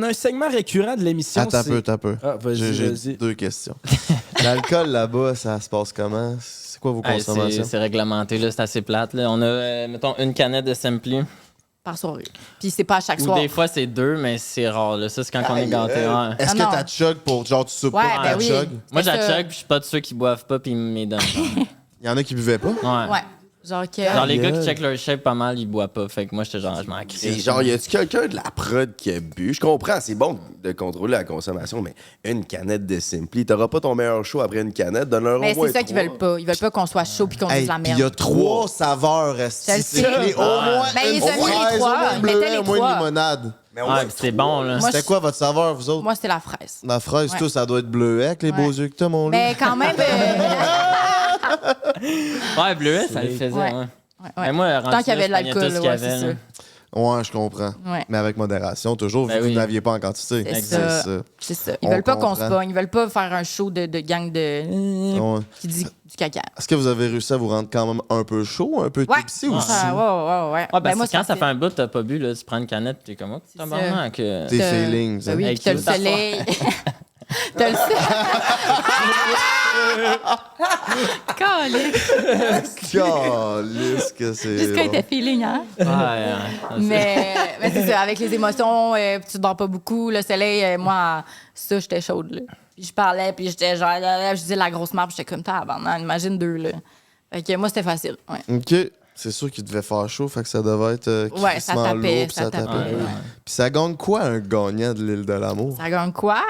un segment récurrent de l'émission. Attends c'est- un peu. Ah, vas-y, J'ai vas-y. 2 questions. L'alcool là-bas, ça se passe comment? C'est quoi vos Hey, consommations? c'est réglementé, là, c'est assez plate. Là. On a, mettons, une canette de Simply. Par soirée. Puis c'est pas à chaque Ou soir. des fois, c'est 2, mais c'est rare. Là. Ça, c'est quand on est gâté. Ouais. Est-ce Ah, que non. t'as chug pour genre tu soupes Ouais, pas, ben t'as oui. chug? Moi, C'est j'ai ça. chug, puis je suis pas de ceux qui boivent pas, puis ils me donnent. Il y en a qui buvaient pas? Ouais. Ouais. Genre que. Genre, les gars gueule. qui checkent leur shape pas mal, ils boivent pas. Fait que moi, j'étais genre, je m'en C'est crie. genre, y a-tu quelqu'un de la prod qui a bu? Je comprends, c'est bon de contrôler la consommation, mais une canette de Simply, t'auras pas ton meilleur show après une canette, donne-leur au Mais moins c'est ça qu'ils 3. veulent pas. Ils veulent pas qu'on soit chaud puis qu'on dise Hey, de la puis merde. il y a 3 saveurs. Je le C'est sais. clé. Au moins Ben, ils une ont mis les fraise, trois. au moins Ils une mettaient bleuet, les au moins une trois. limonade. Mais au Ouais, moins puis c'est bon, là. Moi, C'était quoi votre saveur, vous autres? Moi, c'était la fraise. La fraise, Ouais. tout, ça doit être bleuet avec les Ouais. beaux yeux que t'as, mon loup. Mais quand même. Ouais, bleuet, ça le faisait, Ouais. ouais. Ouais, Mais ouais. moi, rendu Tant qu'il y là, avait de je prenais tout l'alcool, ce qu'il y ouais, c'est avait, ça. là. Ouais, je comprends. Ouais. Mais avec modération, toujours, vu Ben que vous oui. n'aviez pas en quantité. C'est Exact. ça. C'est C'est ça. Ils On veulent pas qu'on comprend. se pogne. Ils veulent pas faire un show de gang de. Ouais. Qui dit du caca. Est-ce que vous avez réussi à vous rendre quand même un peu chaud, un peu Ouais. tipsy aussi? Ah, ouais. Ouais, ben, moi, quand ça fait un bout, t'as pas bu, là, tu prends une canette, t'es comme, oh, ça. tabarnak. Tes T'as- feelings. Ben oui, Hey, puis t'as le tu veux soleil. T'as le soleil. Calisse que c'est. Jusqu'à bon. tes feelings, hein? Ouais. Mais c'est ça, avec les émotions, tu dors pas beaucoup. Le soleil, moi, ça, j'étais chaude, là. Puis je parlais, puis j'étais genre, je disais la grosse map, j'étais comme, tabarnak, imagine 2, là. Fait que moi, c'était facile, ouais. OK. C'est sûr qu'il devait faire chaud, fait que ça devait être Ouais, ça crissement tapait, lourd, puis ça tapait. Ouais. Puis ça gagne quoi un gagnant de l'île de l'amour? Ça gagne quoi?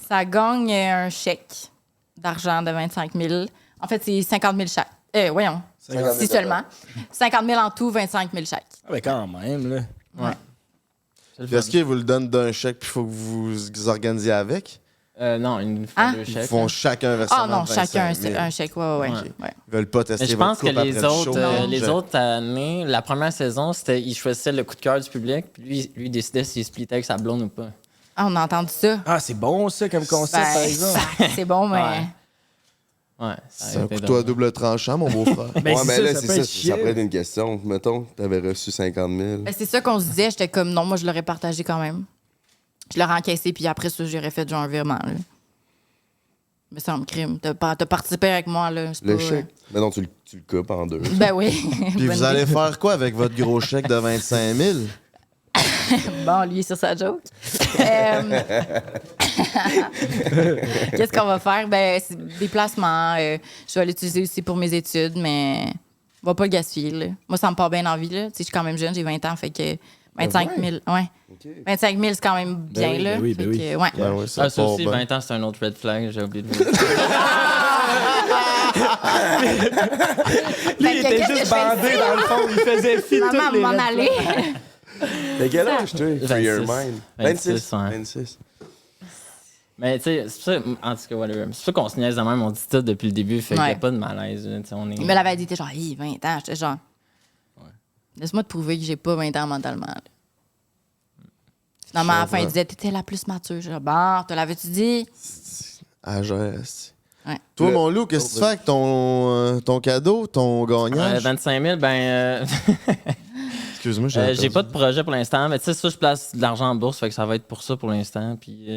Ça gagne un chèque d'argent de 25 000. En fait, c'est 50 000 chaque. Voyons. 50 000 Si seulement. 50 000 en tout, 25 000 chaque. Ah, ben quand même, là. Puis est-ce qu'ils vous le donnent d'un chèque, puis il faut que vous organisiez avec? Non, ils font Hein? 2 Ils chèques. font chacun un versement Ah non, de 25 chacun 000. un chèque. Ouais. Ils veulent pas tester Mais je votre pense que couple après les le autres, show. les autres années, la première saison, c'était ils choisissaient le coup de cœur du public, puis lui il décidait s'il splitait avec sa blonde ou pas. Ah, on a entendu ça. Ah, c'est bon, ça, comme concept, par exemple. C'est bon, mais. Ouais. Ouais, ça C'est un aurait été couteau à drôle. double tranchant, mon beau-frère. Ben, Ouais, c'est mais ça, là, ça c'est peut ça. être chiant. Ça pourrait être une question. Mettons, t'avais reçu 50 000. Ben, c'est ça qu'on se disait. J'étais comme, non, moi, je l'aurais partagé quand même. Je l'aurais encaissé, puis après ça, j'aurais fait genre un virement, là. Mais c'est un crime. T'as participé avec moi, là. C'est Le pas- chèque. Mais non, tu le coupes en 2. Ben oui. Puis Bonne vous allez idée. faire quoi avec votre gros chèque de 25 000? Bon, lui, sur sa joke. Qu'est-ce qu'on va faire? Ben, c'est des placements. Je vais l'utiliser aussi pour mes études, mais on va pas le gaspiller, là. Moi, ça me part bien en vie, là. Tu sais, je suis quand même jeune, j'ai 20 ans, fait que 25 000, ouais. 25 000, c'est quand même bien, oui, là. ben oui, Fait ben oui. que, ouais. Ben oui, ça Ah, ça part aussi, bien. 20 ans, c'est un autre red flag, j'ai oublié de vous dire. Lui, il Fait que était qu'est-ce que juste je fais bandé ici, dans le fond. Il faisait fi de Maman, toutes les m'en red aller. T'as quel âge, toi? Free your 26. mind. 26, ouais. 26. Mais tu sais, c'est pour ça, en tout cas, whatever. C'est pour ça qu'on se niaise de même, on dit tout depuis le début, fait qu'il n'y a Ouais. pas de malaise. Là, tu sais, on est... Il me l'avait dit, t'es genre, hey, 20 ans. J'étais genre, laisse-moi te prouver que j'ai pas 20 ans mentalement, là. Finalement, à la fin, il disait, t'étais la plus mature. J'étais genre, bon, te l'avais-tu dit? Ah, geste. Ouais. Toi, mon loup, qu'est-ce que tu fais avec ton cadeau, ton gagnage? 25 000, ben. Excuse-moi, J'ai pas de projet pour l'instant, mais tu sais, ça, je place de l'argent en bourse, fait que ça va être pour ça pour l'instant. Puis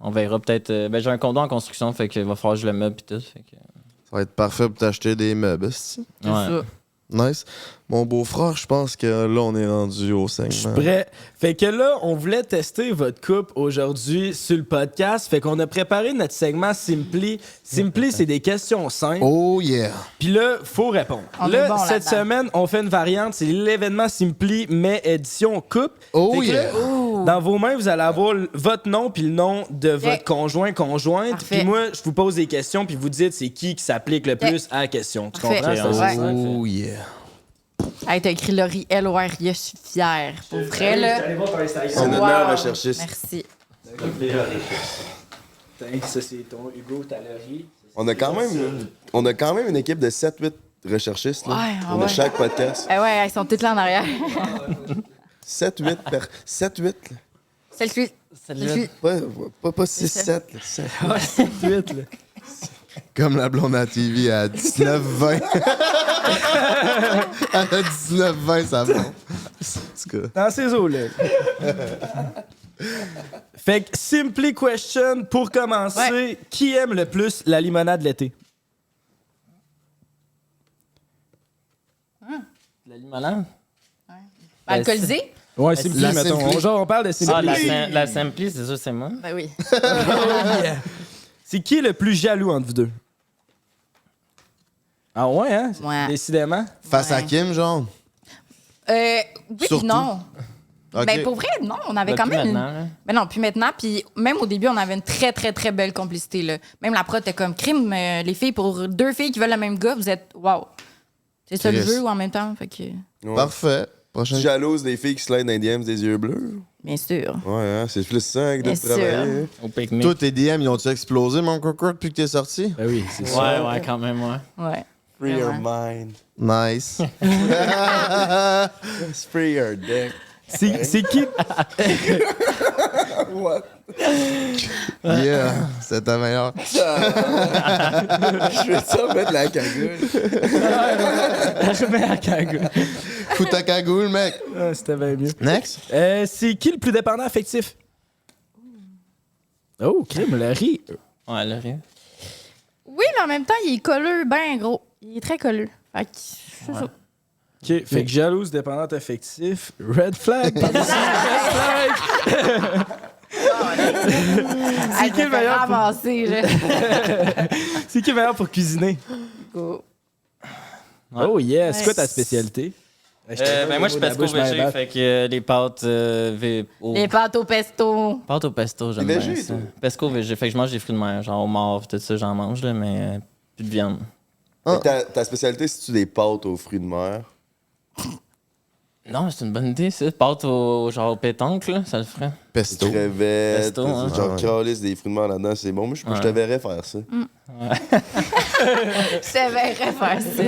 on verra peut-être. Ben, j'ai un condo en construction, fait qu'il va falloir que je le meuble puis tout. Fait que, Ça va être parfait pour t'acheter des meubles. esti. C'est ouais. ça. Nice. Mon beau-frère, je pense que là, on est rendu au segment. Je suis prêt. Fait que là, on voulait tester votre couple aujourd'hui sur le podcast. Fait qu'on a préparé notre segment Simply. Simply, c'est des questions simples. Oh yeah. Puis là, faut répondre. On est Là, bon cette là-dedans. semaine, on fait une variante. C'est l'événement Simply, mais édition couple. Oh Fait que yeah. là, dans vos mains, vous allez avoir votre nom puis le nom de votre conjointe. Parfait. Puis moi, je vous pose des questions puis vous dites c'est qui s'applique le plus à la question. Tu Parfait. comprends? Ok, C'est on ça? va Ouais. faire ça. Oh yeah. Hey, t'as écrit Laurie L.O.R. Je suis fière. Pour vrai, là. Allez voir ton C'est Instagram. notre Wow. meilleur recherchiste. Merci. Ça, c'est ton Hugo Talerie. On a quand même une équipe de 7-8 recherchistes. Là. Ouais, On a ouais. chaque podcast. Eh ouais, ils sont toutes là en arrière. 7-8. 7-8. Celle-ci. Celle-ci. Pas 6-7. là, 7. Ah, c'est 8, là. Comme la blonde à la TV à 19-20. À 19-20, ça va. En tout cas. Dans ces eaux-là. Fait que, simply question, pour commencer, qui aime le plus la limonade l'été? La limonade? Alcoolisé? Ouais, Simply, la mettons. Simply. Genre, on parle de Simply. La Simply, c'est sûr, c'est moi. Ben oui. C'est qui le plus jaloux entre vous deux? Ah ouais, hein? Ouais. Décidément. Face à Ouais. Kim, genre? Oui, Surtout. non. Ok. Ben pour vrai, non. On avait Ben, quand plus même. maintenant, là. Ben non, puis maintenant. Puis même au début, on avait une très, très, très belle complicité. Là. Même la prod était comme crime. Les filles, pour 2 filles qui veulent le même gars, vous êtes. Waouh. C'est ça le Chris. jeu ou en même temps? Fait que. Ouais. Parfait. Tu Prochaine. jalouses des filles qui slide dans les DMs des yeux bleus? Bien sûr. Ouais, hein, c'est plus ça que de Bien sûr. travailler. Au pique-nique. Toi, tes DM, ils ont-tu explosé, mon coco, depuis que t'es sorti? Ben oui, c'est ça. Ouais, quand même, ouais. Ouais. Free your Vraiment. mind. Nice. Free your dick. C'est qui? What? Yeah, c'est ta meilleure. Je vais ça mettre la cagoule. Remets à cagoule. Fous ta cagoule, mec. Ah, c'était bien mieux. Next. C'est qui le plus dépendant affectif? Oh, crime, Larry. Ouais, là, rien. Oui, mais en même temps, il est colleux, ben gros. Il est très colleux. Fait que. c'est ça. OK, fait que jalouse, dépendante affectif. Red flag. Red flag. C'est qui le meilleur pour- ramasser, là. C'est qui est meilleur pour cuisiner? Go. Ouais. Oh yeah, c'est quoi ta Ouais. spécialité? Ben moi, je suis pesco végé, fait que les pâtes Les pâtes au pesto. Pâtes au pesto, j'aime T'es bien végé, ça. toi? Pesco végé, fait que je mange des fruits de mer, genre au mort, tout ça, j'en mange, là, mais plus de viande. Fait que ta spécialité, c'est-tu des pâtes aux fruits de mer? Non, c'est une bonne idée, ça. Pâtes au genre au pétanque, là, ça le ferait. Pesto. Crevettes, Pesto, hein. genre Ouais. calice des fruits de mer là-dedans, c'est bon. Moi, je Ouais. te verrais faire ça. Je te verrais faire ça.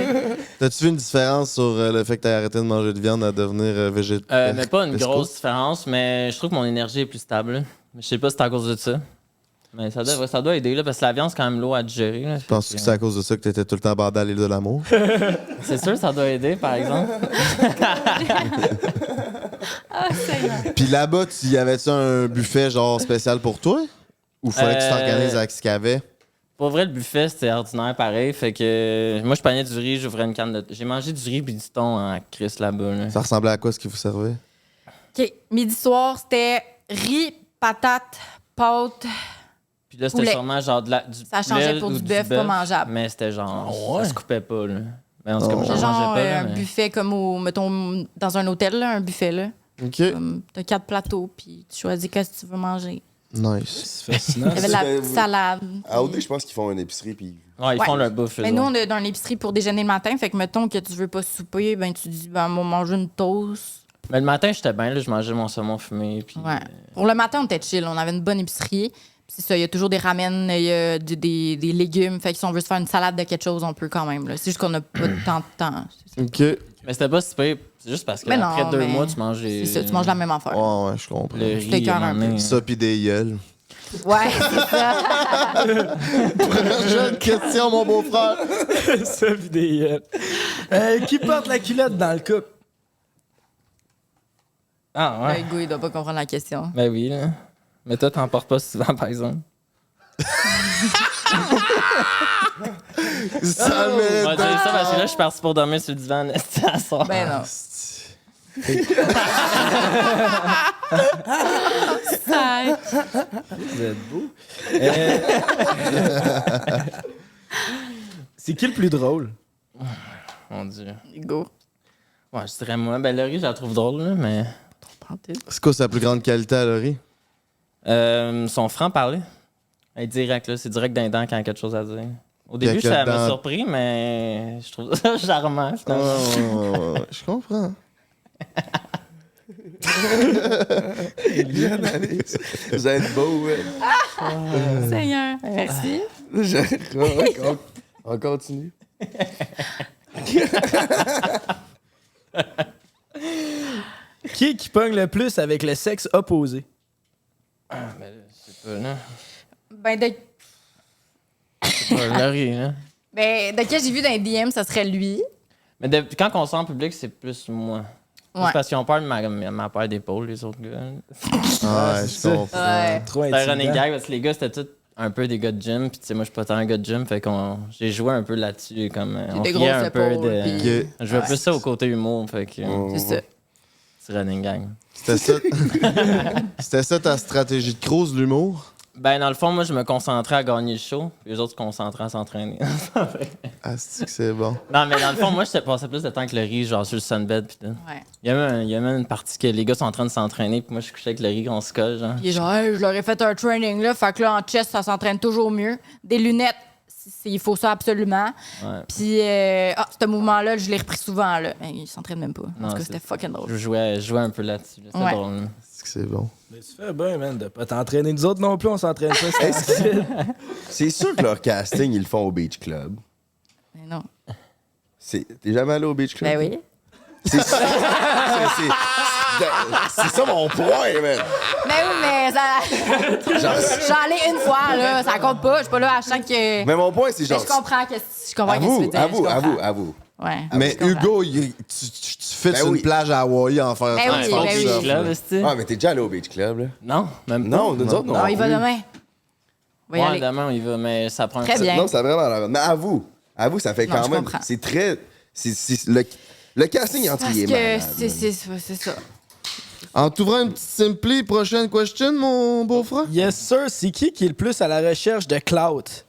T'as-tu vu une différence sur le fait que t'as arrêté de manger de viande à devenir végétarien? Mais pas une Pesco? grosse différence, mais je trouve que mon énergie est plus stable. Là. Je sais pas si c'est à cause de ça. Mais ça doit aider, là, parce que la viande, c'est quand même lourd à digérer. Là, Penses-tu que c'est à cause de ça que t'étais tout le temps bandé à l'île de l'amour? C'est sûr, ça doit aider, par exemple. Puis là-bas, y avait-tu un buffet genre spécial pour toi? Ou fallait que tu t'organises avec ce qu'il y avait? Pour vrai, le buffet, c'était ordinaire pareil. Fait que moi, je prenais du riz, j'ouvrais une canne de. J'ai mangé du riz puis du thon en Chris là-bas. Là. Ça ressemblait à quoi ce qui vous servait? OK. Midi soir, c'était riz, patates, pâtes. Puis là, c'était Poulet. sûrement genre du Ça changeait poulet pour ou du bœuf pas mangeable. Mais c'était genre. Ah ouais? Ça se coupait pas, là. Mais en tout cas, moi, Oh. j'en C'est genre mangeais pas. Là, un mais- buffet comme mettons, dans un hôtel, là, un buffet, là. OK. T'as 4 plateaux, puis tu choisis qu'est-ce que tu veux manger. Nice. C'est fascinant. Il y avait de la Mais petite salade. À OD, je pense qu'ils font une épicerie, puis Ouais, ils Ouais. font leur bouffe. Mais eux nous, autres. on est dans l'épicerie pour déjeuner le matin. Fait que, mettons que tu veux pas souper, ben tu dis, ben, on va manger une toast. Mais le matin, j'étais bien, là, je mangeais mon saumon fumé. Puis, Ouais. Pour le matin, on était chill. On avait une bonne épicerie. Puis c'est ça, il y a toujours des ramen, il y a des légumes. Fait que si on veut se faire une salade de quelque chose, on peut quand même. Là. C'est juste qu'on n'a pas tant de temps. OK. Mais c'était pas si pire. C'est juste parce Mais non, qu'après 2 mais mois, tu manges C'est ça, tu manges la même affaire. Ouais, je comprends. le riz. t'écœures à un un moment donné. Ça pis des gueules. Ouais, c'est ça. Prochaine question, mon beau-frère. Ça, vidéo. Qui porte la culotte dans le couple? Ah, Le ouais. gars, il doit pas comprendre la question. Ben oui, là. Mais toi, t'en portes pas souvent, par exemple. Ça On va dire ça parce que là, je suis parti pour dormir sur le divan à soir. Ben non. Vous êtes beau. C'est qui le plus drôle? Mon Dieu. Go. Ouais, je dirais moi. Ben, Laurie, je la trouve drôle, là, mais. C'est quoi sa plus grande qualité à Laurie? Son franc-parler. Elle est direct, là. C'est direct d'un dent quand il y a quelque chose à dire. Au Il y a début, que ça m'a dans- surpris, mais je trouve ça charmant, finalement. Oh, je comprends. vous êtes beau, ouais. Seigneur. Merci. On continue. Qui pogne le plus avec le sexe opposé? Là. Ben, de Laurie, là. de qui j'ai vu dans les DM, ça serait lui. Mais quand on sort en public, c'est plus moi. Ouais. C'est parce qu'ils ont peur de ma paire d'épaules, les autres gars. Ouais, je comprends. Ouais. Trop C'était un running intimidant. gag parce que les gars, c'était tous un peu des gars de gym. Puis, tu sais, moi, je suis pas tant un gars de gym. Fait qu'on j'ai joué un peu là-dessus. Comme, on des riait grosses un peu épaules, de. puis- Je veux plus ça au côté humour. Fait que C'est ça. c'est running gang. C'était ça. C'était ça ta stratégie de cruise, l'humour? Ben, dans le fond, moi, je me concentrais à gagner le show. Puis les autres se concentraient à s'entraîner. Ah, c'est bon. Non, mais dans le fond, moi, je passais plus de temps que le riz, genre sur le sunbed. Puis tout. Ouais. Il y a même une partie que les gars sont en train de s'entraîner. Puis moi, je couchais avec le riz, on se colle, genre. Il est genre, hey, je leur ai fait un training, là. Fait que là, en chest, ça s'entraîne toujours mieux. Des lunettes, il faut ça absolument. Ouais. Puis, ce mouvement-là, je l'ai repris souvent, là. Il s'entraîne même pas. En Non, tout cas, c'est- c'était fucking drôle. Je jouais un peu là-dessus. là. C'est Ouais. drôle. Là. C'est bon. Mais tu fais bien, man, de pas t'entraîner. Nous autres non plus, on s'entraîne pas. C'est sûr que leur casting, ils le font au Beach Club. Mais non. T'es jamais allé au Beach Club? Ben oui. C'est ça, c'est ça mon point, man. Mais oui, mais ça. Genre, J'en allais une fois, là. Ça compte pas. Je suis pas là à chaque. mais mon point, c'est Mais genre. je comprends que je comprends ce que tu Avoue, veux dire. Je comprends. avoue. Ouais. Mais je comprends. Hugo, tu fais Ben sur oui. une plage à Hawaï en faire Ben faire oui, du ben oui. surf, Là, là. c'est- Ah, mais t'es déjà allé au Beach Club, là? Non, même pas. Non, nous autres, non. Non, il va plus. demain. On va y Ouais, aller. demain, on y va, mais ça prend Très bien. Non, c'est vraiment la Mais avoue, ça fait Non, quand je même. comprends. C'est très. Le casting entre Parce est que malade, c'est ça. En t'ouvrant une petite simpli, prochaine question, mon beau-frère? Yes, sir. C'est qui est le plus à la recherche de clout?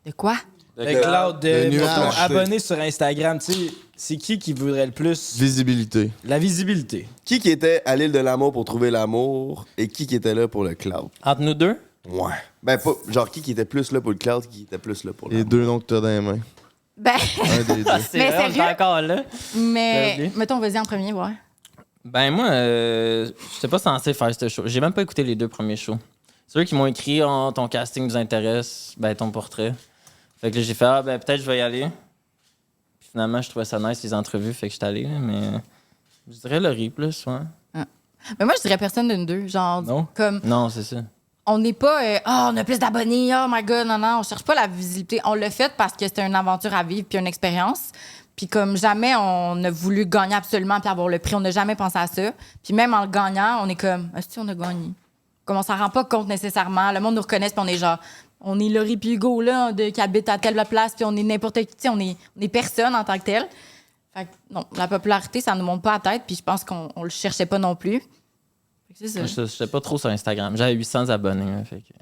De quoi? Le clout de de nuage. mettons, abonnés sur Instagram. Tu sais, c'est qui voudrait le plus Visibilité. la visibilité? Qui était à l'île de l'amour pour trouver l'amour et qui était là pour le cloud? Entre nous deux, Ouais. Ben, pas, genre, qui était plus là pour le cloud, qui était plus là pour Les l'amour? deux noms que t'as dans les mains. Ben, Un des deux. c'est Mais vrai, on est sérieux? encore là. mais. oublié. Mettons, vas-y en premier, ouais. Ben moi, j'étais pas censé faire ce show. J'ai même pas écouté les 2 premiers shows. C'est eux qui m'ont écrit oh, ton casting nous intéresse, ben ton portrait. Fait que là, j'ai fait ah ben peut-être je vais y aller. Puis finalement, je trouvais ça nice les entrevues, fait que j'étais allé, là, mais je dirais Laurie plus, ouais. Mais moi, je dirais personne d'une deux. Genre, Non? comme, Non, c'est ça. on n'est pas, on a plus d'abonnés, oh my god, non, on cherche pas la visibilité. On l'a fait parce que c'était une aventure à vivre puis une expérience. Puis comme jamais on a voulu gagner absolument puis avoir le prix, on n'a jamais pensé à ça. Puis même en le gagnant, on est comme, est-ce qu'on a gagné? Comme on s'en rend pas compte nécessairement. Le monde nous reconnaît puis on est genre, on est Laurie puis Hugo, là, qui habite à telle place puis on est n'importe qui, tu sais, on est personne en tant que tel. Fait que non, la popularité, ça nous monte pas à la tête puis je pense qu'on le cherchait pas non plus. Fait que c'est ça. Je pas trop sur Instagram. J'avais 800 abonnés, là, fait que...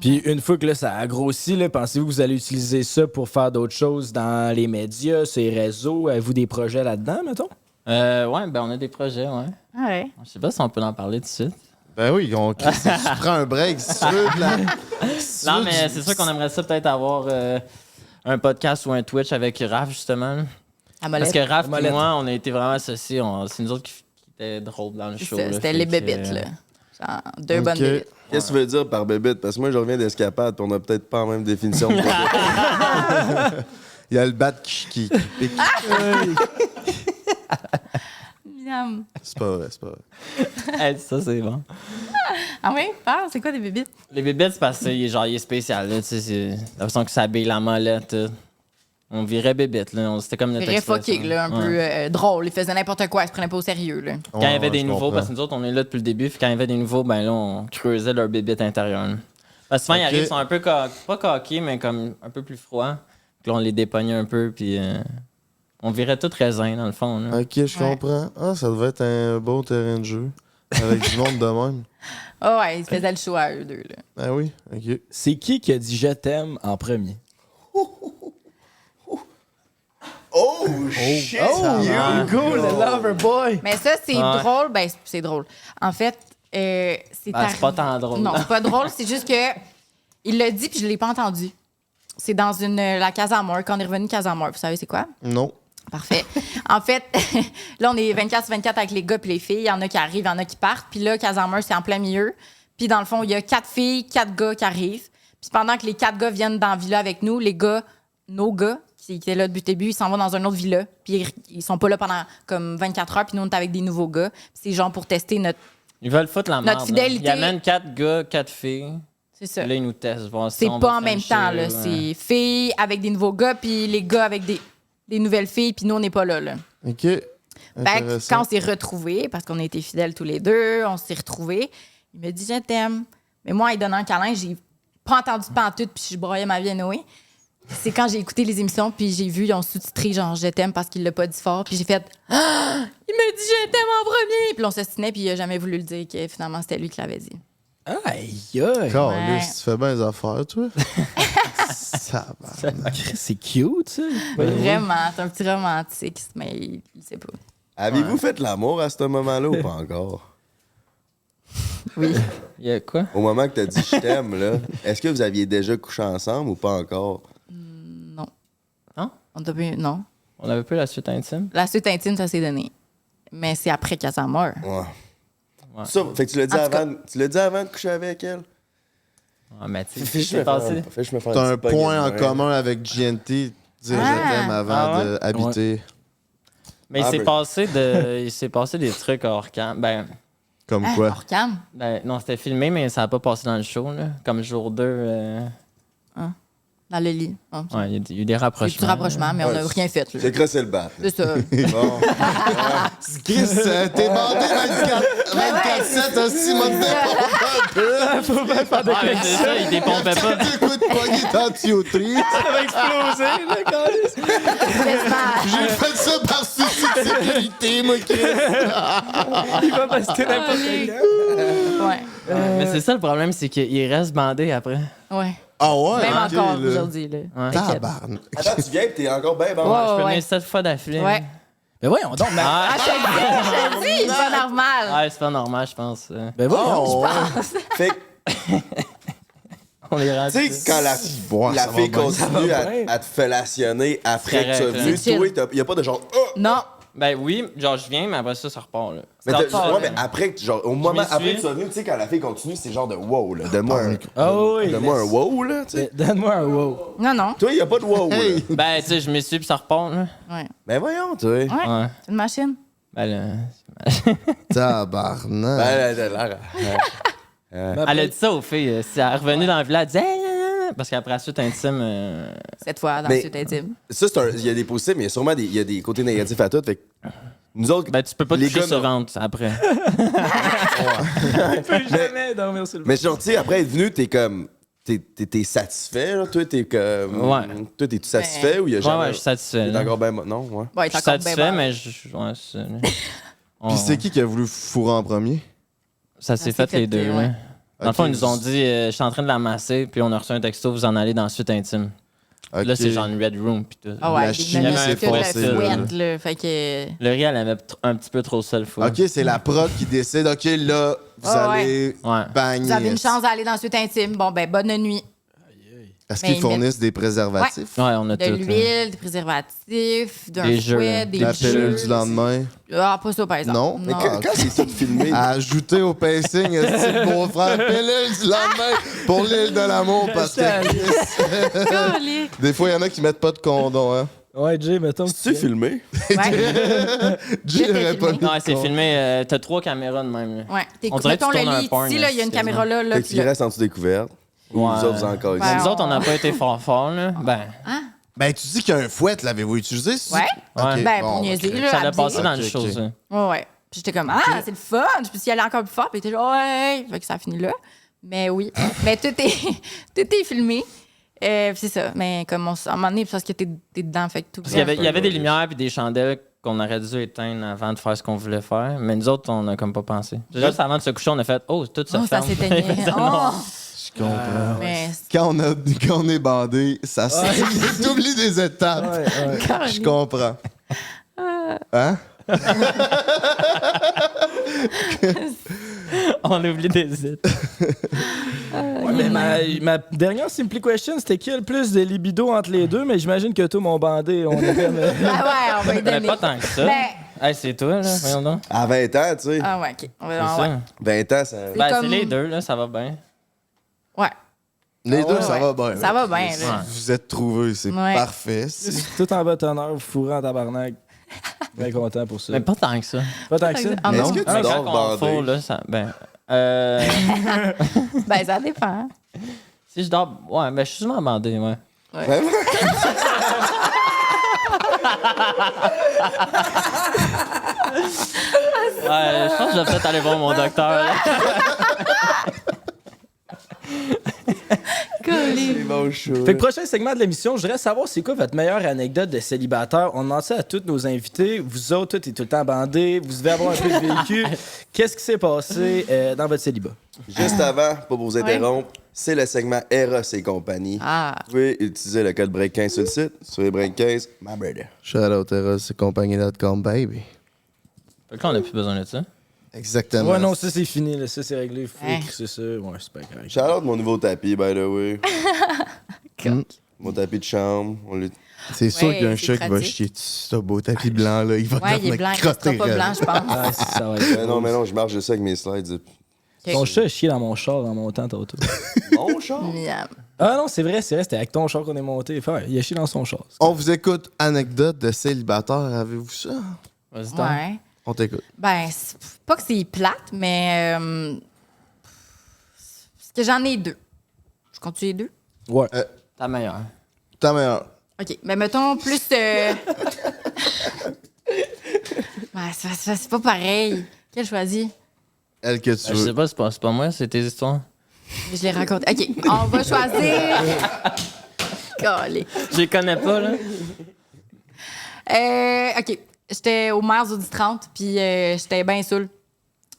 Puis une fois que là, ça a grossi, là, pensez-vous que vous allez utiliser ça pour faire d'autres choses dans les médias, sur les réseaux? Avez-vous des projets là-dedans, mettons? Ouais, ben on a des projets, ouais. Ouais. Je sais pas si on peut en parler tout de suite. Ben oui, si tu prends un break, si tu veux. Non, mais c'est sûr qu'on aimerait ça peut-être avoir un podcast ou un Twitch avec Raph, justement. là. À Parce molette. que Raph et Molette. moi, on a été vraiment associés. C'est nous autres qui étaient drôles dans le C'est show. ça, là, c'était fait les que, bébites, là. Genre, deux Ok. bonnes bébites. Qu'est-ce que tu veux dire par bébête? Parce que moi, je reviens d'escapade, puis on a peut-être pas la même définition de Il y a le bat qui pique. Miam. C'est pas vrai, c'est pas vrai. Hey, ça, c'est bon. Ah oui? Parle, c'est quoi des bébites? Les bébites, c'est parce qu'il est spécial. Là, tu sais, c'est la façon que ça habille la molette. On virait bébite. Là. C'était comme notre Très expression. fucké, là, un Ouais. peu drôle. Ils faisaient n'importe quoi, ils se prenaient pas au sérieux, là. Quand il y avait Ouais, des je nouveaux, comprends. parce que nous autres, on est là depuis le début, puis quand il y avait des nouveaux, ben là, on creusait leur bébite intérieure. là. Parce que souvent, ils Ok. arrivent, ils sont un peu, pas coqués, mais comme un peu plus froids. Puis là, on les dépognait un peu, puis on virait tout raisin, dans le fond. Là. Ok, je comprends. Ah, ça devait être un beau terrain de jeu. Avec du monde de même. Ah ouais, ils faisaient le show à eux deux, là. Ah oui, ok. C'est qui a dit je t'aime en premier? Oh, shit! Hugo, le lover boy! Mais ça, c'est Ouais. drôle. Ben, c'est drôle. En fait, c'est Ben, c'est pas tant drôle. Non, c'est pas drôle. C'est juste que il l'a dit, puis je l'ai pas entendu. C'est dans la Casamore, quand on est revenu de Casamore. Vous savez, c'est quoi? Non. Parfait. En fait, là, on est 24/24 avec les gars puis les filles. Il y en a qui arrivent, il y en a qui partent. Puis là, Casamore, c'est en plein milieu. Puis dans le fond, il y a 4 filles, 4 gars qui arrivent. Puis pendant que les 4 gars viennent dans la villa avec nous, les gars, nos gars, qui étaient là depuis le début, ils s'en vont dans une autre villa. Puis ils sont pas là pendant comme 24 heures. Puis nous, on est avec des nouveaux gars. Puis c'est genre pour tester Ils veulent foutre la merde. Notre fidélité- Ils amènent 4 gars, 4 filles. C'est ça. Là, ils nous testent. Voir si C'est on pas va en même frencher, temps, là. ouais. C'est filles avec des nouveaux gars, puis les gars avec des nouvelles filles, puis nous, on n'est pas là. OK. Fait que Intéressant. quand on s'est retrouvés, parce qu'on a été fidèles tous les deux, on s'est retrouvés, il me dit « Je t'aime ». Mais moi, il donne un câlin, j'ai pas entendu de pantoute, puis je broyais ma vie à Noé. C'est quand j'ai écouté les émissions, puis j'ai vu, ils ont sous-titré genre « Je t'aime » parce qu'il l'a pas dit fort, puis j'ai fait « Ah! Il m'a dit « Je t'aime » en premier! » Puis on s'ostinait, puis il a jamais voulu le dire que finalement, c'était lui qui l'avait dit. Aïe, aïe. Caliste, tu fais bien les affaires, toi. Ça va. C'est cute, ça. Vraiment, c'est un petit romantique, mais il sait pas. Avez-vous fait l'amour à ce moment-là ou pas encore? Oui. Il y a quoi? Au moment que t'as dit je t'aime, là, est-ce que vous aviez déjà couché ensemble ou pas encore? Non. Non? On t'a pas- non. On avait pas la suite intime? La suite intime, ça s'est donné. Mais c'est après qu'elle s'en meurt. Ouais. Ouais. Ça, fait que tu l'as dit, En tout cas- tu l'as dit avant de coucher avec elle? Ah, mais tu sais, Fais-je me passé. faire T'as un petit point en pogne, commun avec GNT. Dire Ah. je t'aime avant Ah ouais? d'habiter. Mais Ah, il s'est passé des trucs hors cam. Comme Ah, quoi? hors cam. Non, c'était filmé, mais ça n'a pas passé dans le show, là. Comme jour 2. Dans le lit. Bon, Ouais, il y a eu des c'est rapprochements. du rapprochement, mais on n'a Ouais, rien fait. là. J'ai crossé le bat. C'est ça. Bon. Chris, t'es bandé 24-7 aussi, mode de Faut pas faire de Ah, mais c'est ça, il dépompait pas. Des coups de poignet dans la tuyauterie. Ça va exploser, là, câlisse. J'ai fait ça par souci de sécurité, moi, Chris. Il va passer n'importe quand. Ouais. Mais c'est ça le problème, c'est qu'il reste bandé après. Ouais. Ah ouais? Même ok, encore là. aujourd'hui. Là. Ouais. T'inquiète. Tabarnak. Attends, tu viens et t'es encore bien bon. Ouais, Je peux ouais. venir 7 fois d'affilée. Ouais. Mais voyons donc, mais. Ah, Je te dis, c'est pas normal. ouais, c'est pas normal, je pense. Ben voyons. Oh, ouais. Fait que, On est rendu. tu sais, quand la ça fille va bien. continue Ça va bien. à te fellationner après que tu sois correct, venu, là. toi, il y a pas de genre. Oh! Non. Ben oui, genre je viens, mais après ça repart. Là. Mais, Ça t'as- repart, ouais, là. mais après, genre, au moment m'y après suis. que tu sois venu, tu sais, quand la fille continue, c'est genre de wow, là. Donne-moi un, Ah oui. donne-moi un wow, là, tu sais. Donne-moi un wow. Non, non. Toi, il y a pas de wow, Hey. là. Ben, tu sais, je m'y suis, puis ça repart. Là. Ouais. Mais voyons, toi. Ouais. Ouais. C'est une machine. Ben là. Tabarnak. Ben, là, là, là. Elle a dit ça aux filles. Si elle est revenue dans le village, elle dit hey, parce qu'après la suite intime. Cette fois, dans Mais- la suite intime. Ça, il y a des positifs, mais il y a sûrement il y a des côtés négatifs à tout. Fait que nous autres, Ben, tu peux pas les toucher gars, sur non. ventre après. Jamais dormir sur le Mais genre, tu sais, après être venu, t'es comme. T'es satisfait, là? Toi, t'es comme. Ouais. Toi, t'es-tu satisfait ou il y a Ouais, jamais. ouais, je suis satisfait. T'es là. encore ben. Non, ouais. Ouais, Je t'es suis encore bien satisfait, bon. mais ouais, c'est ça. là. Puis c'est qui a voulu fourrer en premier? Ça s'est fait les deux, ouais. ouais. Dans le fond, Ok. ils nous ont dit je suis en train de la masser, puis on a reçu un texto, vous en allez dans la suite intime. Ok. Là, c'est genre une red room, puis tout. Ah ouais, La des chimie minutes, s'est toute la passée, là. fouette, là. Fait que. Le riz, elle avait un petit peu trop ça le fou. Ok, c'est la prod qui décide. Ok, là, vous Ah ouais. allez Ouais. bagner. Vous avez une chance d'aller dans la suite intime. Bon, ben, bonne nuit. Est-ce Mais qu'ils ils fournissent des préservatifs? Ouais, on a De tout. l'huile, des préservatifs, d'un Des jeux, fouet, hein. des La jeux. pilule du lendemain? Ah, pas ça, par exemple. Non? Mais quand c'est tout filmé. À ajouter au pacing, est-ce que mon frère pilule du lendemain pour l'île de l'amour? Parce que Colique. des fois, il y en a qui mettent pas de condom, hein? Ouais, Jay, mettons. C'est-tu filmé? Ouais. J'ai C'était pas filmé. mis Ouais, c'est de condom. filmé. T'as 3 caméras de même. Là. Ouais. On dirait que Mettons tu tournes le un lit porn, ici, là, il y a une quasiment. caméra là. Fait Puis qu'il là. reste en dessous découverte. Ou Ouais. vous autres, vous en encore. Ouais. Nous autres, on n'a pas été fort, là. Ben, Ben, tu dis qu'il y a un fouet, l'avez-vous utilisé? Ouais. Ok, Ben, bon, pour niaiser, ok. là. ça l'a abuser. passé dans le Ok, show, ok. ça. Ouais, ouais. Puis j'étais comme, ah, c'est le fun. Je peux y aller encore plus fort. Puis il était genre, ouais. Fait que ça a fini là. Mais oui. Mais tout est filmé. Puis c'est ça. Mais comme à un moment donné, parce que t'es dedans, fait que tout. Parce qu'il y avait des lumières puis des chandelles qu'on aurait dû éteindre avant de faire ce qu'on voulait faire. Mais nous autres, on n'a comme pas pensé. Juste avant de se coucher, on a fait « Oh, tout se Oh, ça ferme. » s'éteignait. Oh! Je comprends. Mais Quand on est bandé, ça t'oublies des étapes. Je comprends. Hein? On oublie des hits. Ouais, mais ma dernière simple question, c'était qui a le plus de libido entre les deux, mais j'imagine que tout mon bandé, on est comme. ah ouais, on va y Mais donner. pas tant que ça. Ben, Hey, c'est toi, là. Voyons donc. À 20 ans, tu sais. ah ouais, ok. On C'est va, ça. ouais. 20 ans, ça. Ben, comme- c'est les deux, là. Ça va bien. Ouais. Les deux, ouais, ça ouais. va bien. Ça va bien, là. Vous êtes trouvés, c'est Ouais. parfait. Tout en votre honneur, vous fourrez en tabarnak. Bien content pour ça. Mais pas tant que ça. Pas tant que ça. Ah Mais non. est-ce que tu Mais dors quand on bandé? faut, là, ça. Ben. Ben, ça dépend. Si je dors. Ouais, ben, je suis souvent bandé, ouais. Ouais, je pense que je vais peut-être aller voir mon docteur. Là. C'est bon chaud. Fait que prochain segment de l'émission, je voudrais savoir c'est quoi votre meilleure anecdote de célibataire. On demande ça à tous nos invités. Vous autres, tout est tout le temps bandés. Vous devez avoir un peu de vécu. Qu'est-ce qui s'est passé dans votre célibat? Juste avant, pas pour vous interrompre, c'est le segment Eros et compagnie. Ah. Vous pouvez utiliser le code BREAK15 sur le site. Sur les BREAK15, my brother. Shout out Eros et compagnie.com, baby. Fait que là, on n'a plus besoin de ça. Exactement. Ouais, non, ça c'est fini. Là. Ça c'est réglé. Faut Hein? écrire ça. Ouais, c'est pas correct. Shout out mon nouveau tapis, by the way. Mon tapis de chambre. C'est sûr Ouais, qu'il y a un c'est chat qui va pratique. chier dessus, ce beau tapis blanc-là. Il va Ouais, il est blanc, il sera pas blanc, je pense. Ah, ça va être mais non, je marche de ça avec mes slides. Ton chat a chié dans mon char en montant tantôt. Mon char? Miam. Ah non, c'est vrai, c'était avec ton char qu'on est monté. Enfin, il a chié dans son char. On vous écoute. Anecdote de célibataire. Avez-vous ça? Vas-y, donc. Ouais. On t'écoute. Ben, c'est pas que c'est plate, mais. Parce que j'en ai deux. Je compte les deux? Ouais. Ta meilleure. Ta meilleure. OK. Mais mettons plus. Ouais, c'est pas pareil. Quelle choisis? Elle que tu Je sais veux. pas, c'est pas moi, c'est tes histoires. Je les raconte. OK. On va choisir. Calé. Je les connais pas, là. OK. J'étais au Mers Audi 30, puis j'étais bien saoule.